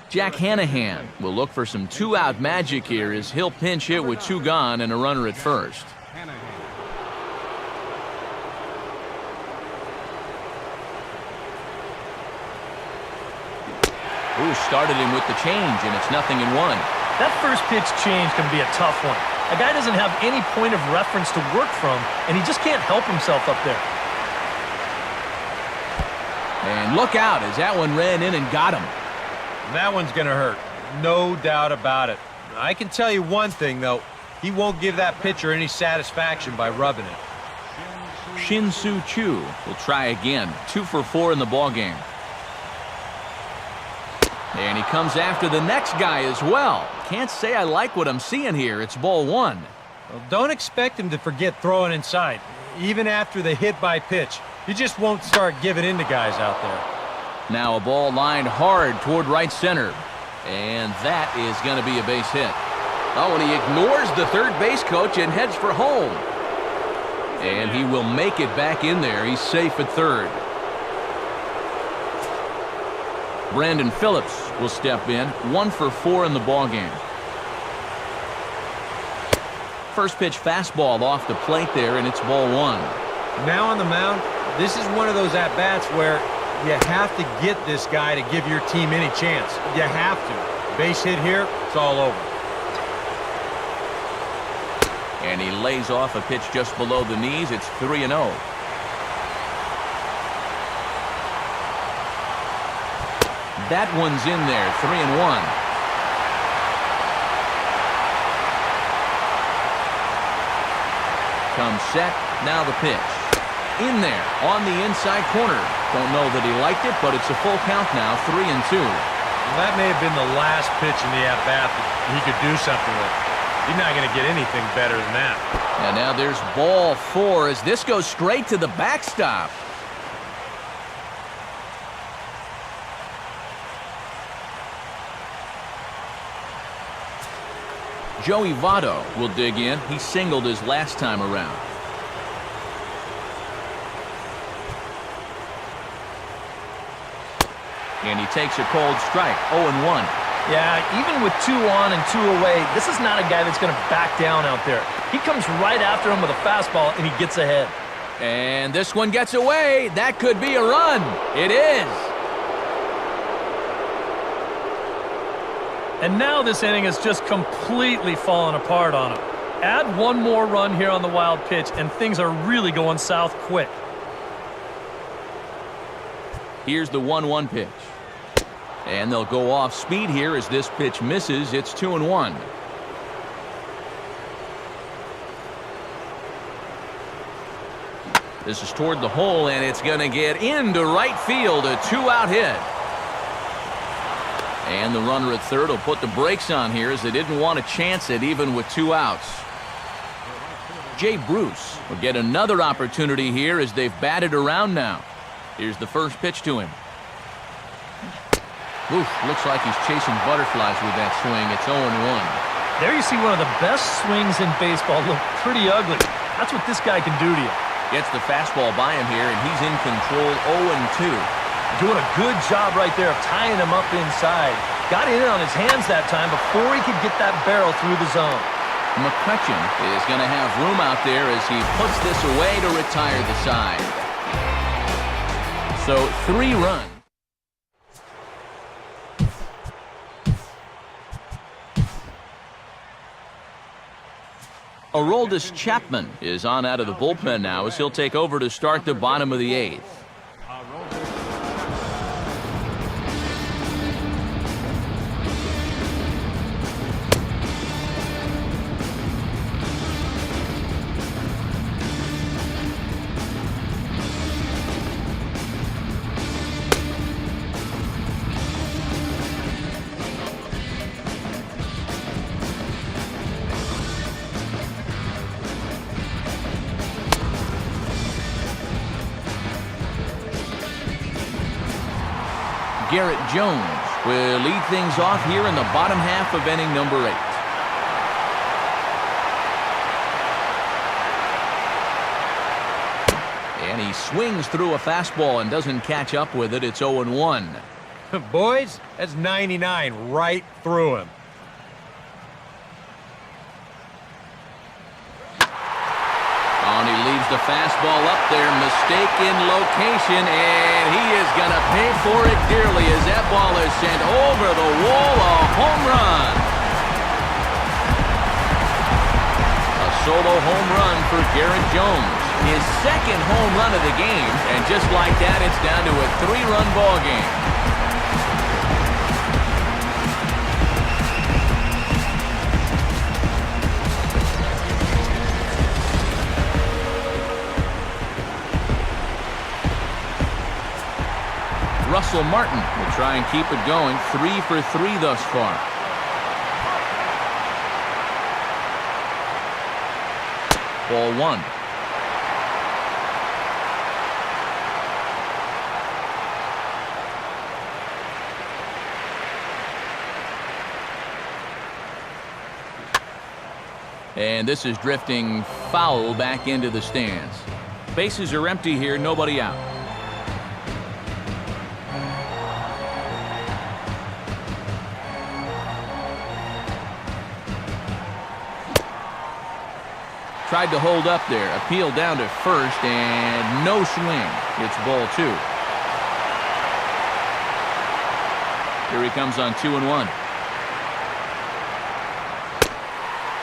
Jack Hanahan will look for some 2-out magic here as he'll pinch hit with 2 gone and a runner at first. Ooh, started him with the change, and it's 0-1. That first pitch change can be a tough one. A guy doesn't have any point of reference to work from, and he just can't help himself up there. And look out as that one ran in and got him. That one's going to hurt. No doubt about it. I can tell you one thing, though. He won't give that pitcher any satisfaction by rubbing it. Shin-Soo Choo will try again. 2 for 4 in the ballgame. And he comes after the next guy as well. Can't say I like what I'm seeing here. It's ball 1. Well, don't expect him to forget throwing inside. even after the hit by pitch. He just won't start giving in to guys out there. Now a ball lined hard toward right center. And that is going to be a base hit. Oh, and he ignores the third base coach and heads for home. And he will make it back in there. He's safe at third. Brandon Phillips will step in, 1 for 4 in the ballgame. First pitch fastball off the plate there, and it's ball 1. Now on the mound, this is one of those at-bats where you have to get this guy to give your team any chance. You have to. Base hit here, it's all over. And he lays off a pitch just below the knees. It's 3-0. That one's in there, 3-1. Comes set, now the pitch. In there, on the inside corner. Don't know that he liked it, but it's a full count now, 3-2. Well, that may have been the last pitch in the at-bat that he could do something with. He's not going to get anything better than that. And now there's ball 4 as this goes straight to the backstop. Joey Votto will dig in. He singled his last time around. And he takes a cold strike, 0-1. Yeah, even with 2 on and 2 away, this is not a guy that's going to back down out there. He comes right after him with a fastball, and he gets ahead. And this one gets away. That could be a run. It is. And now this inning has just completely fallen apart on him. Add one more run here on the wild pitch, and things are really going south quick. Here's the 1-1 pitch. And they'll go off speed here as this pitch misses. It's 2-1. This is toward the hole, and it's going to get into right field. A 2-out hit. And the runner at third will put the brakes on here as they didn't want to chance it even with 2 outs. Jay Bruce will get another opportunity here as they've batted around now. Here's the first pitch to him. Oof, looks like he's chasing butterflies with that swing. It's 0-1. There you see one of the best swings in baseball look pretty ugly. That's what this guy can do to you. Gets the fastball by him here, and he's in control, 0-2. Doing a good job right there of tying him up inside. Got in on his hands that time before he could get that barrel through the zone. McCutcheon is going to have room out there as he puts this away to retire the side. So 3 runs. Aroldis Chapman is on out of the bullpen now as he'll take over to start the bottom of the 8th. Garrett Jones will lead things off here in the bottom half of inning number 8. And he swings through a fastball and doesn't catch up with it. It's 0-1. Boys, that's 99 right through him. And he leaves the fastball up there, mistaken location, and he is going to pay for it dearly as that ball is sent over the wall, a home run. A solo home run for Garrett Jones, his second home run of the game, and just like that, it's down to a 3-run ball game. Russell Martin will try and keep it going. 3 for 3 thus far. Ball 1. And this is drifting foul back into the stands. Bases are empty here, nobody out. Tried to hold up there, appeal down to first, and no swing. It's ball 2. Here he comes on 2-1.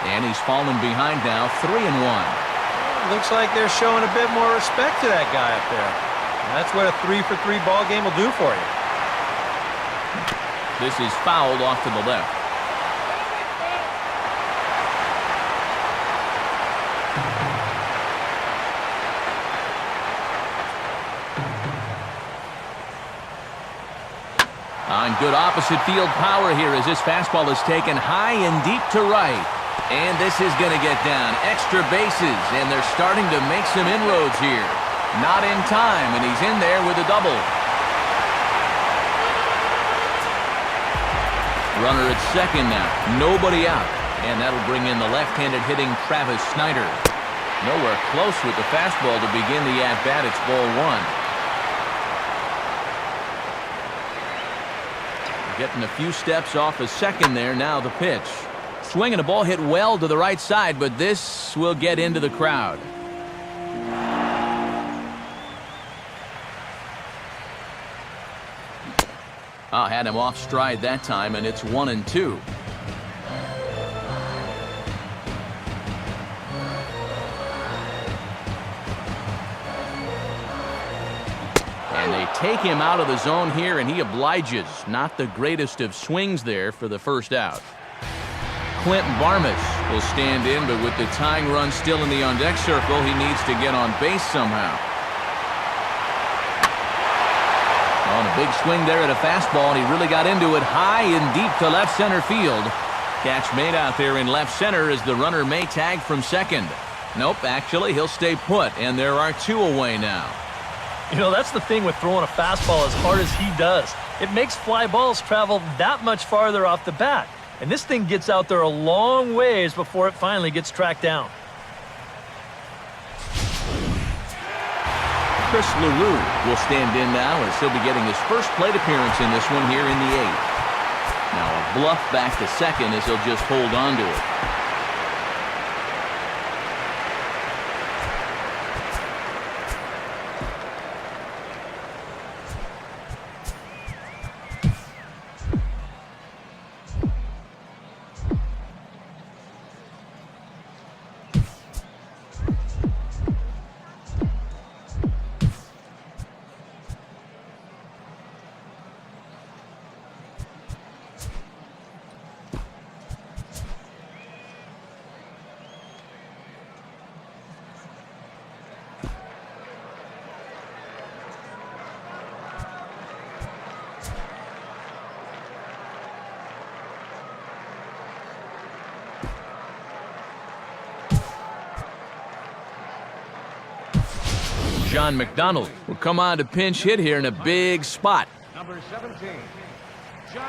And he's fallen behind now, 3-1. Looks like they're showing a bit more respect to that guy up there. And that's what a 3-for-3 ball game will do for you. This is fouled off to the left. On good opposite field power here as this fastball is taken high and deep to right. And this is going to get down. Extra bases, and they're starting to make some inroads here. Not in time, and he's in there with a double. Runner at second now. Nobody out. And that'll bring in the left-handed hitting Travis Snyder. Nowhere close with the fastball to begin the at-bat. It's ball 1. Getting a few steps off a second there. Now the pitch. Swinging a ball hit well to the right side, but this will get into the crowd. Had him off stride that time, and it's 1-2. And they take him out of the zone here, and he obliges. Not the greatest of swings there for the first out. Clint Barmas will stand in, but with the tying run still in the on-deck circle, he needs to get on base somehow. On a big swing there at a fastball, and he really got into it high and deep to left center field. Catch made out there in left center as the runner may tag from second. Nope, actually, he'll stay put, and there are 2 away now. You know, that's the thing with throwing a fastball as hard as he does. It makes fly balls travel that much farther off the bat. And this thing gets out there a long ways before it finally gets tracked down. Chris LaRue will stand in now as he'll be getting his first plate appearance in this one here in the 8th. Now a bluff back to second as he'll just hold on to it. John McDonald will come on to pinch hit here in a big spot. Number 17, John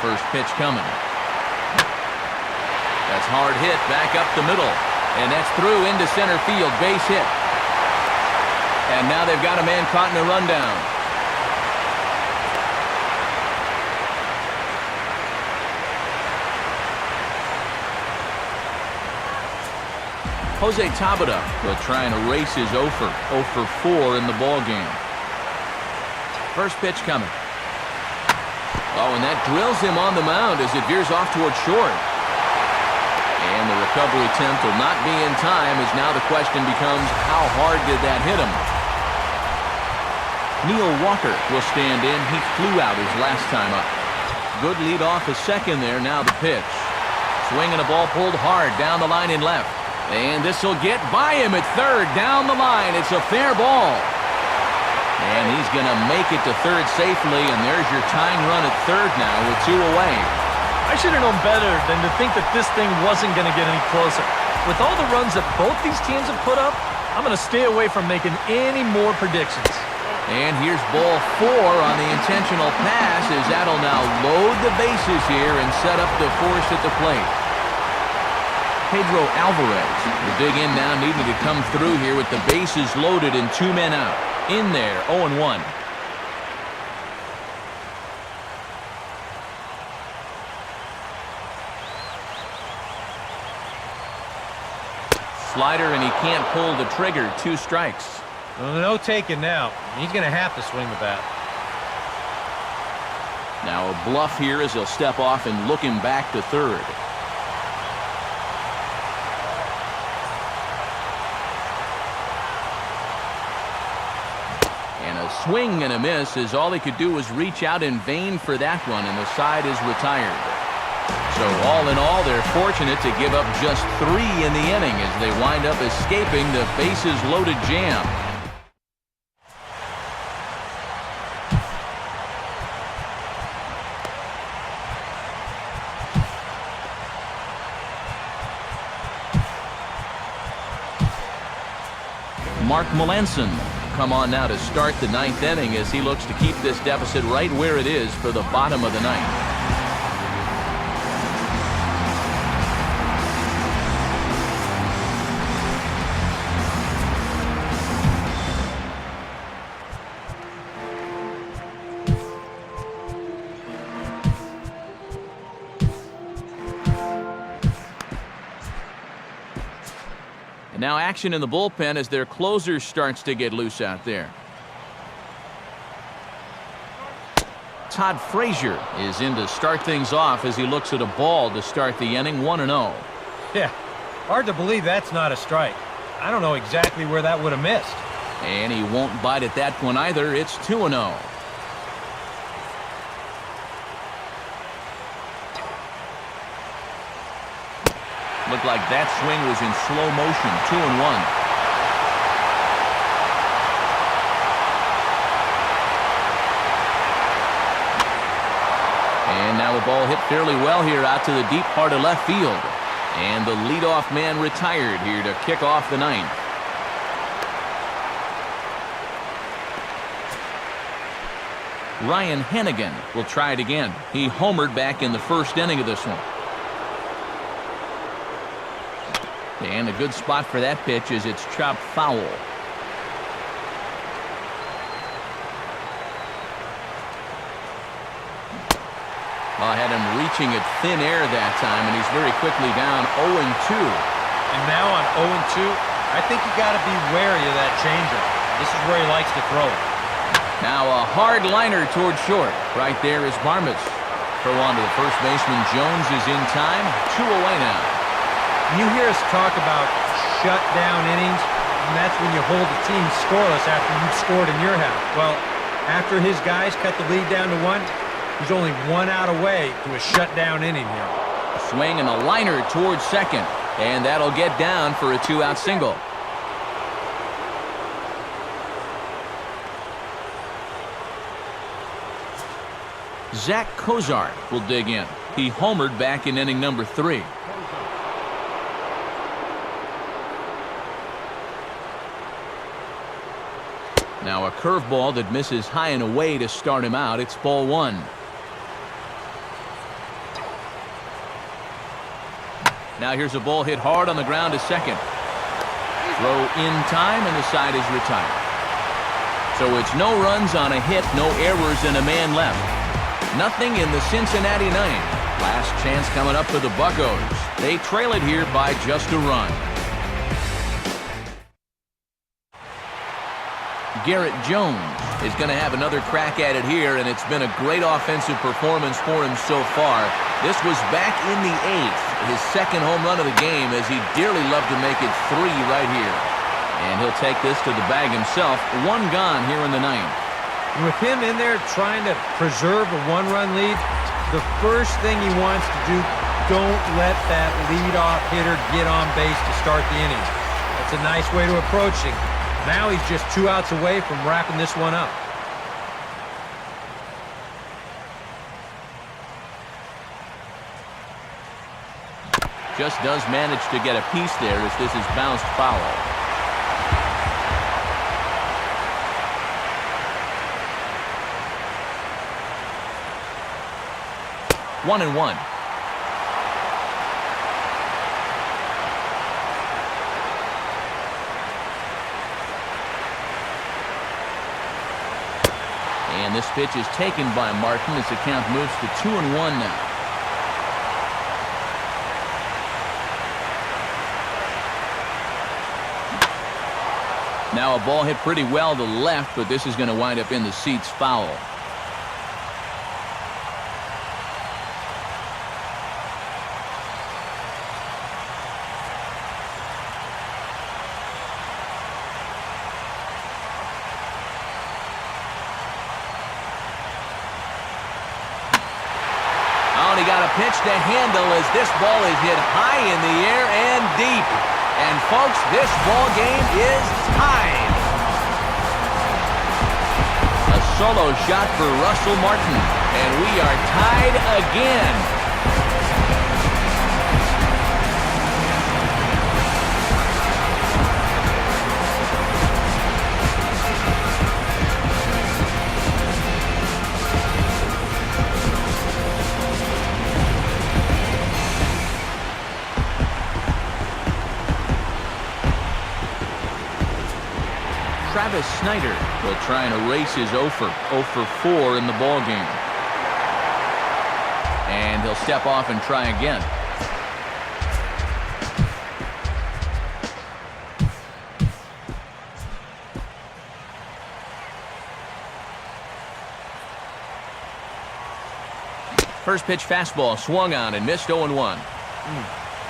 First pitch coming. That's hard hit back up the middle. And that's through into center field. Base hit. And now they've got a man caught in a rundown. Jose Tabata will try and erase his 0 for 4 in the ball game. First pitch coming. Oh, and that drills him on the mound as it veers off toward short. And the recovery attempt will not be in time, as now the question becomes, how hard did that hit him? Neil Walker will stand in. He flew out his last time up. Good lead off a second there. Now the pitch. Swinging a ball pulled hard down the line in left. And this will get by him at third. Down the line. It's a fair ball. And he's going to make it to third safely. And there's your tying run at third now with 2 away. I should have known better than to think that this thing wasn't going to get any closer. With all the runs that both these teams have put up, I'm going to stay away from making any more predictions. And here's ball 4 on the intentional pass as that'll now load the bases here and set up the force at the plate. Pedro Alvarez will dig in now, needing to come through here with the bases loaded and 2 men out. In there, 0-1. Slider, and he can't pull the trigger. 2 strikes. Well, no taking now. He's going to have to swing the bat. Now a bluff here as he'll step off and look him back to third. And a swing and a miss as all he could do was reach out in vain for that one, and the side is retired. So all in all, they're fortunate to give up just 3 in the inning as they wind up escaping the bases-loaded jam. Mark Melanson come on now to start the 9th inning as he looks to keep this deficit right where it is for the bottom of the 9th. And now action in the bullpen as their closer starts to get loose out there. Todd Frazier is in to start things off as he looks at a ball to start the inning. 1-0. Yeah, hard to believe that's not a strike. I don't know exactly where that would have missed. And he won't bite at that one either. It's 2-0. Looked like that swing was in slow motion. 2-1. And now the ball hit fairly well here out to the deep part of left field. And the leadoff man retired here to kick off the 9th. Ryan Hennigan will try it again. He homered back in the first inning of this one. And a good spot for that pitch as it's chopped foul. Well, I had him reaching at thin air that time, and he's very quickly down 0-2. And now on 0-2, I think you got to be wary of that changeup. This is where he likes to throw it. Now a hard liner toward short. Right there is Barmes. Throw on to the first baseman. Jones is in time. 2 away now. You hear us talk about shutdown innings, and that's when you hold the team scoreless after you've scored in your half. Well, after his guys cut the lead down to 1, he's only 1 out away to a shutdown inning here. A swing and a liner towards second, and that'll get down for a 2-out single. Zach Kozart will dig in. He homered back in inning number 3. Now a curveball that misses high and away to start him out. It's ball 1. Now here's a ball hit hard on the ground to second. Throw in time, and the side is retired. So it's no runs on a hit, no errors, and a man left. Nothing in the Cincinnati 9th. Last chance coming up for the Buccos. They trail it here by just a run. Garrett Jones is going to have another crack at it here, and it's been a great offensive performance for him so far. This was back in the 8th, his second home run of the game, as he'd dearly love to make it 3 right here. And he'll take this to the bag himself. 1 gone here in the 9th. And with him in there trying to preserve a 1-run lead, the first thing he wants to do, don't let that leadoff hitter get on base to start the inning. That's a nice way to approach it. Now he's just 2 outs away from wrapping this one up. Just does manage to get a piece there as this is bounced foul. 1-1. And this pitch is taken by Martin as the count moves to 2-1 now. Now a ball hit pretty well to left, but this is going to wind up in the seats foul. He got a pitch to handle as this ball is hit high in the air and deep. And folks, this ball game is tied. A solo shot for Russell Martin, and we are tied again. Travis Snyder will try and erase his 0 for 4 in the ball game. And he'll step off and try again. First pitch fastball swung on and missed 0-1.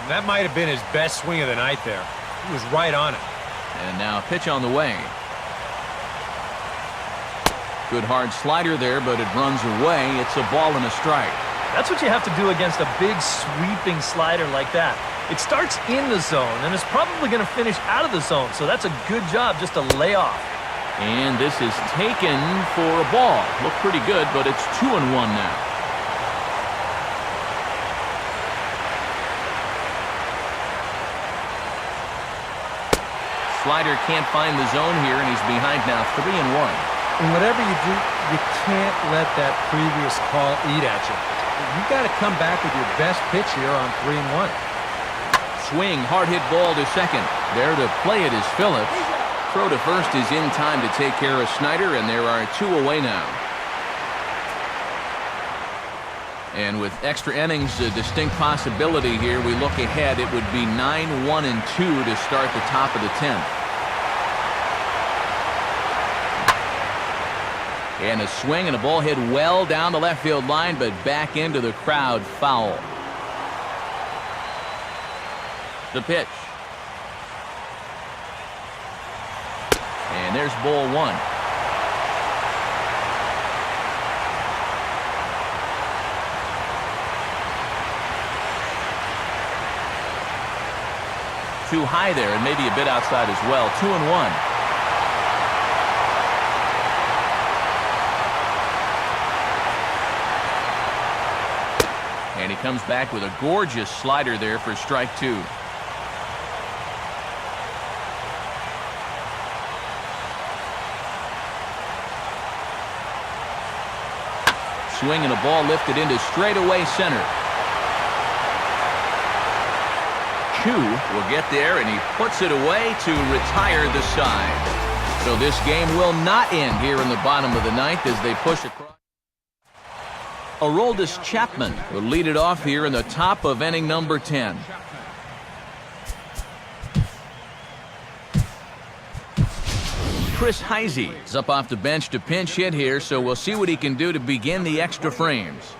That might have been his best swing of the night there. He was right on it. And now a pitch on the way. Good hard slider there, but it runs away. It's a ball and a strike. That's what you have to do against a big sweeping slider like that. It starts in the zone, and it's probably going to finish out of the zone, so that's a good job just to lay off. And this is taken for a ball. Looked pretty good, but it's 2-1 now. Slider can't find the zone here, and he's behind now 3-1. And whatever you do, you can't let that previous call eat at you. You got to come back with your best pitch here on 3-1. Swing, hard hit ball to second. There to play it is Phillips. Throw to first is in time to take care of Snyder, and there are 2 away now. And with extra innings, a distinct possibility here. We look ahead, it would be 9-1-2 to start the top of the 10th. And a swing and a ball hit well down the left field line, but back into the crowd, foul. The pitch. And there's ball 1. Too high there, and maybe a bit outside as well. 2-1. And he comes back with a gorgeous slider there for strike 2. Swing and a ball lifted into straightaway center. Chu will get there, and he puts it away to retire the side. So this game will not end here in the bottom of the 9th as they push across. Aroldis Chapman will lead it off here in the top of inning number 10. Chris Heisey is up off the bench to pinch hit here, so we'll see what he can do to begin the extra frames.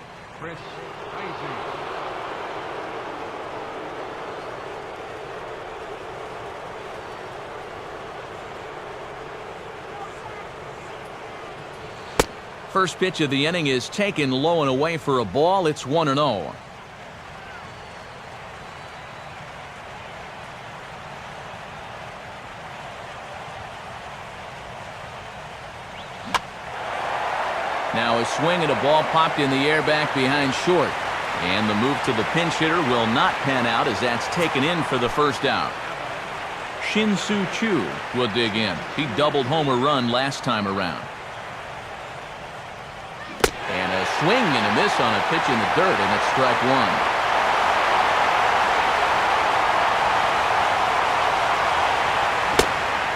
First pitch of the inning is taken low and away for a ball. It's 1-0. Now a swing and a ball popped in the air back behind short. And the move to the pinch hitter will not pan out as that's taken in for the first out. Shin-Soo Choo will dig in. He doubled home a run last time around. And a swing and a miss on a pitch in the dirt, and it's strike one.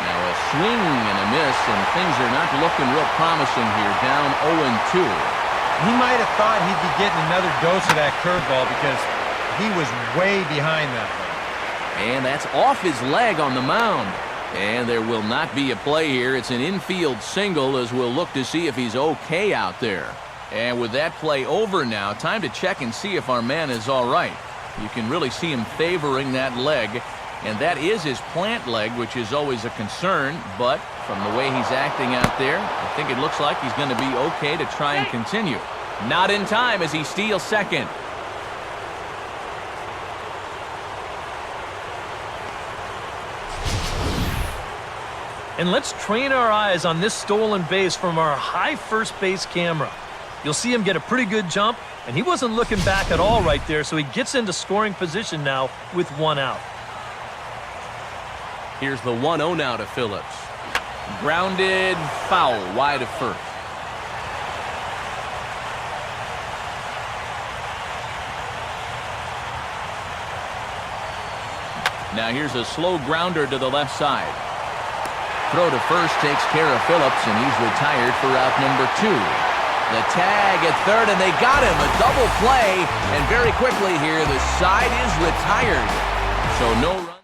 Now a swing and a miss, and things are not looking real promising here. Down 0-2. He might have thought he'd be getting another dose of that curveball because he was way behind that one. And that's off his leg on the mound. And there will not be a play here. It's an infield single as we'll look to see if he's okay out there. And with that play over now, time to check and see if our man is all right. You can really see him favoring that leg. And that is his plant leg, which is always a concern. But from the way he's acting out there, I think it looks like he's going to be okay to try and continue. Not in time as he steals second. And let's train our eyes on this stolen base from our high first base camera. You'll see him get a pretty good jump, and he wasn't looking back at all right there, so he gets into scoring position now with one out. Here's the 1-0 now to Phillips. Grounded, foul, wide of first. Now here's a slow grounder to the left side. Throw to first takes care of Phillips, and he's retired for out number 2. The tag at third, and they got him. A double play, and very quickly here, the side is retired. So no run.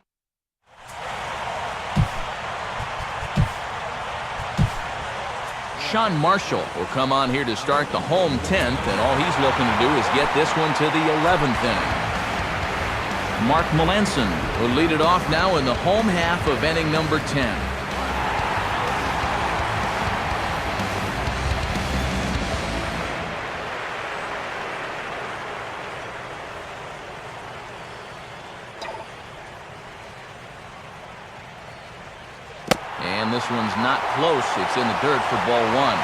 Sean Marshall will come on here to start the home 10th, and all he's looking to do is get this one to the 11th inning. Mark Melanson will lead it off now in the home half of inning number 10. And this one's not close. It's in the dirt for ball one.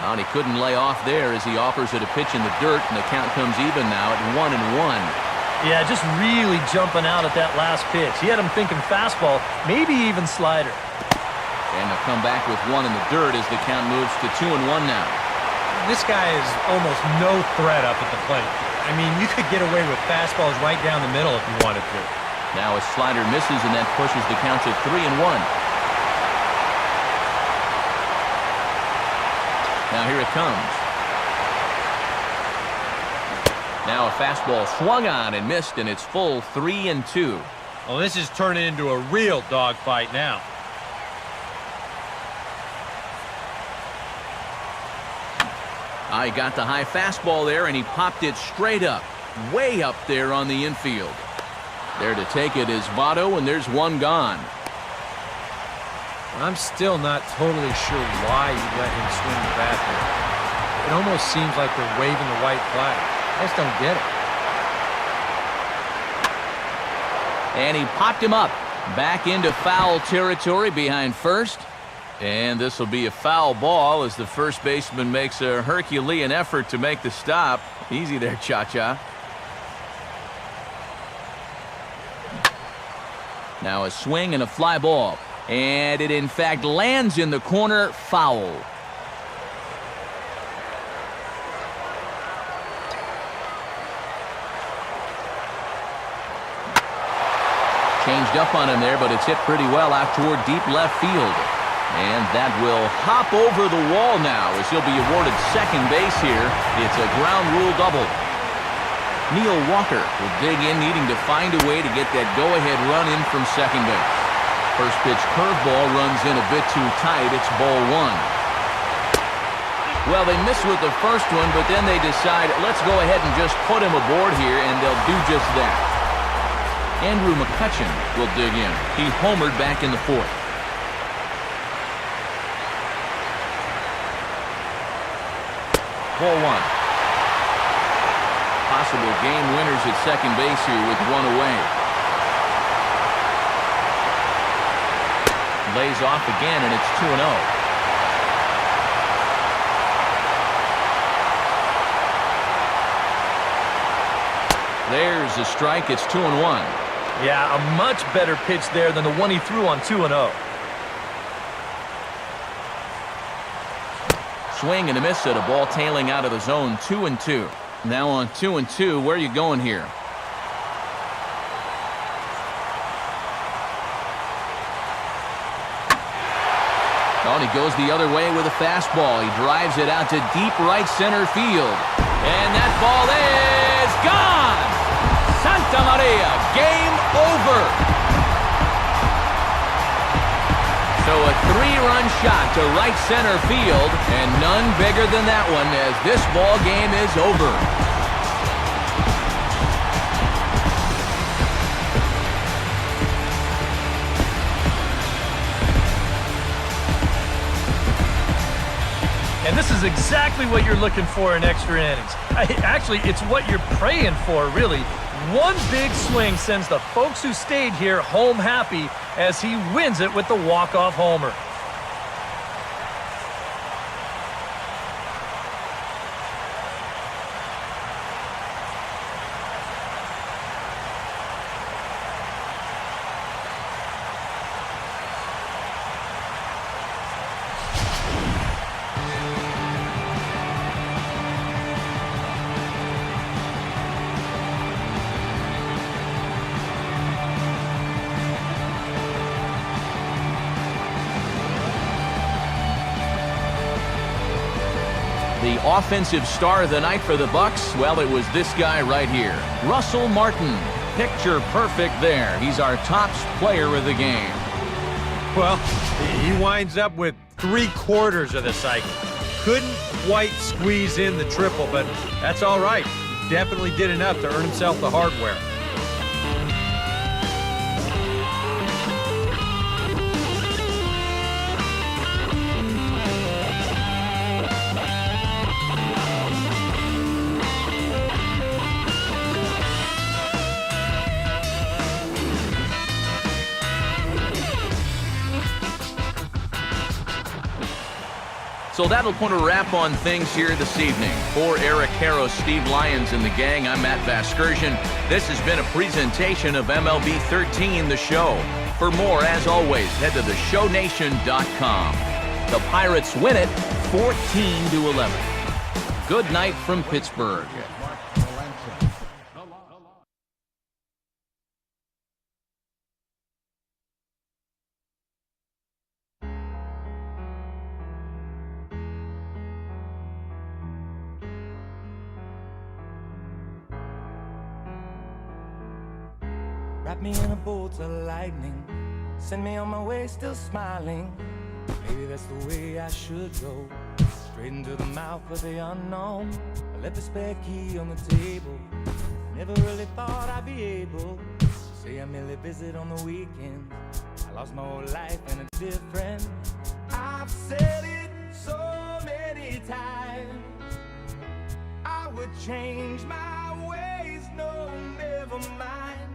And he couldn't lay off there as he offers it a pitch in the dirt, and the count comes even now at 1-1. Yeah, just really jumping out at that last pitch. He had him thinking fastball, maybe even slider. And they'll come back with one in the dirt as the count moves to 2-1 now. This guy is almost no threat up at the plate. I mean, you could get away with fastballs right down the middle if you wanted to. Now a slider misses, and that pushes the count to 3-1. Now here it comes. Now a fastball swung on and missed, and it's full 3-2. Well, this is turning into a real dogfight now. He got the high fastball there, and he popped it straight up, way up there on the infield. There to take it is Votto, and there's one gone. I'm still not totally sure why you let him swing the bat there. It almost seems like they're waving the white flag. I just don't get it. And he popped him up, back into foul territory behind first. And this will be a foul ball as the first baseman makes a Herculean effort to make the stop. Easy there, Cha-Cha. Now a swing and a fly ball. And it, in fact, lands in the corner, foul. Changed up on him there, but it's hit pretty well out toward deep left field. And that will hop over the wall now as he'll be awarded second base here. It's a ground rule double. Neil Walker will dig in, needing to find a way to get that go-ahead run in from second base. First pitch curveball runs in a bit too tight. It's ball one. Well, they miss with the first one, but then they decide, let's go ahead and just put him aboard here, and they'll do just that. Andrew McCutchen will dig in. He homered back in the fourth. Ball one. Possible game winners at second base here with one away. Lays off again, and it's 2-0. There's a strike. It's 2-1. Yeah, a much better pitch there than the one he threw on 2-0. Swing and a miss at a ball tailing out of the zone, 2-2. Now on 2-2, where are you going here? Oh, and he goes the other way with a fastball. He drives it out to deep right center field. And that ball is gone! Santa Maria, game over! So a 3-run shot to right center field, and none bigger than that one as this ball game is over. And this is exactly what you're looking for in extra innings. Actually, it's what you're praying for, really. One big swing sends the folks who stayed here home happy as he wins it with the walk-off homer. The offensive star of the night for the Bucks, well, it was this guy right here, Russell Martin. Picture perfect there. He's our top player of the game. Well, he winds up with 3/4 of the cycle. Couldn't quite squeeze in the triple, but that's all right. Definitely did enough to earn himself the hardware. So that'll put a wrap on things here this evening. For Eric Harrow, Steve Lyons, and the gang, I'm Matt Vasgersian. This has been a presentation of MLB 13, the show. For more, as always, head to theshownation.com. The Pirates win it 14-11. Good night from Pittsburgh. Wrap me in a bolt of lightning, send me on my way still smiling. Maybe that's the way I should go, straight into the mouth of the unknown. I left the spare key on the table, never really thought I'd be able to say I merely visit on the weekend. I lost my whole life and it's different. I've said it so many times, I would change my ways, no, never mind.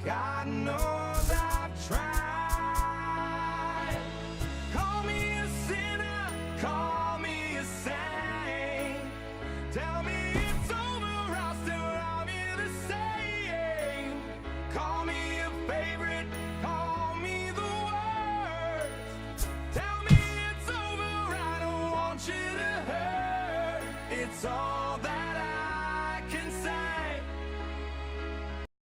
God knows I've tried. Call me a sinner, call me a saint. Tell me it's over, I'll still love you the same. Call me a favorite, call me the worst. Tell me it's over, I don't want you to hurt. It's all that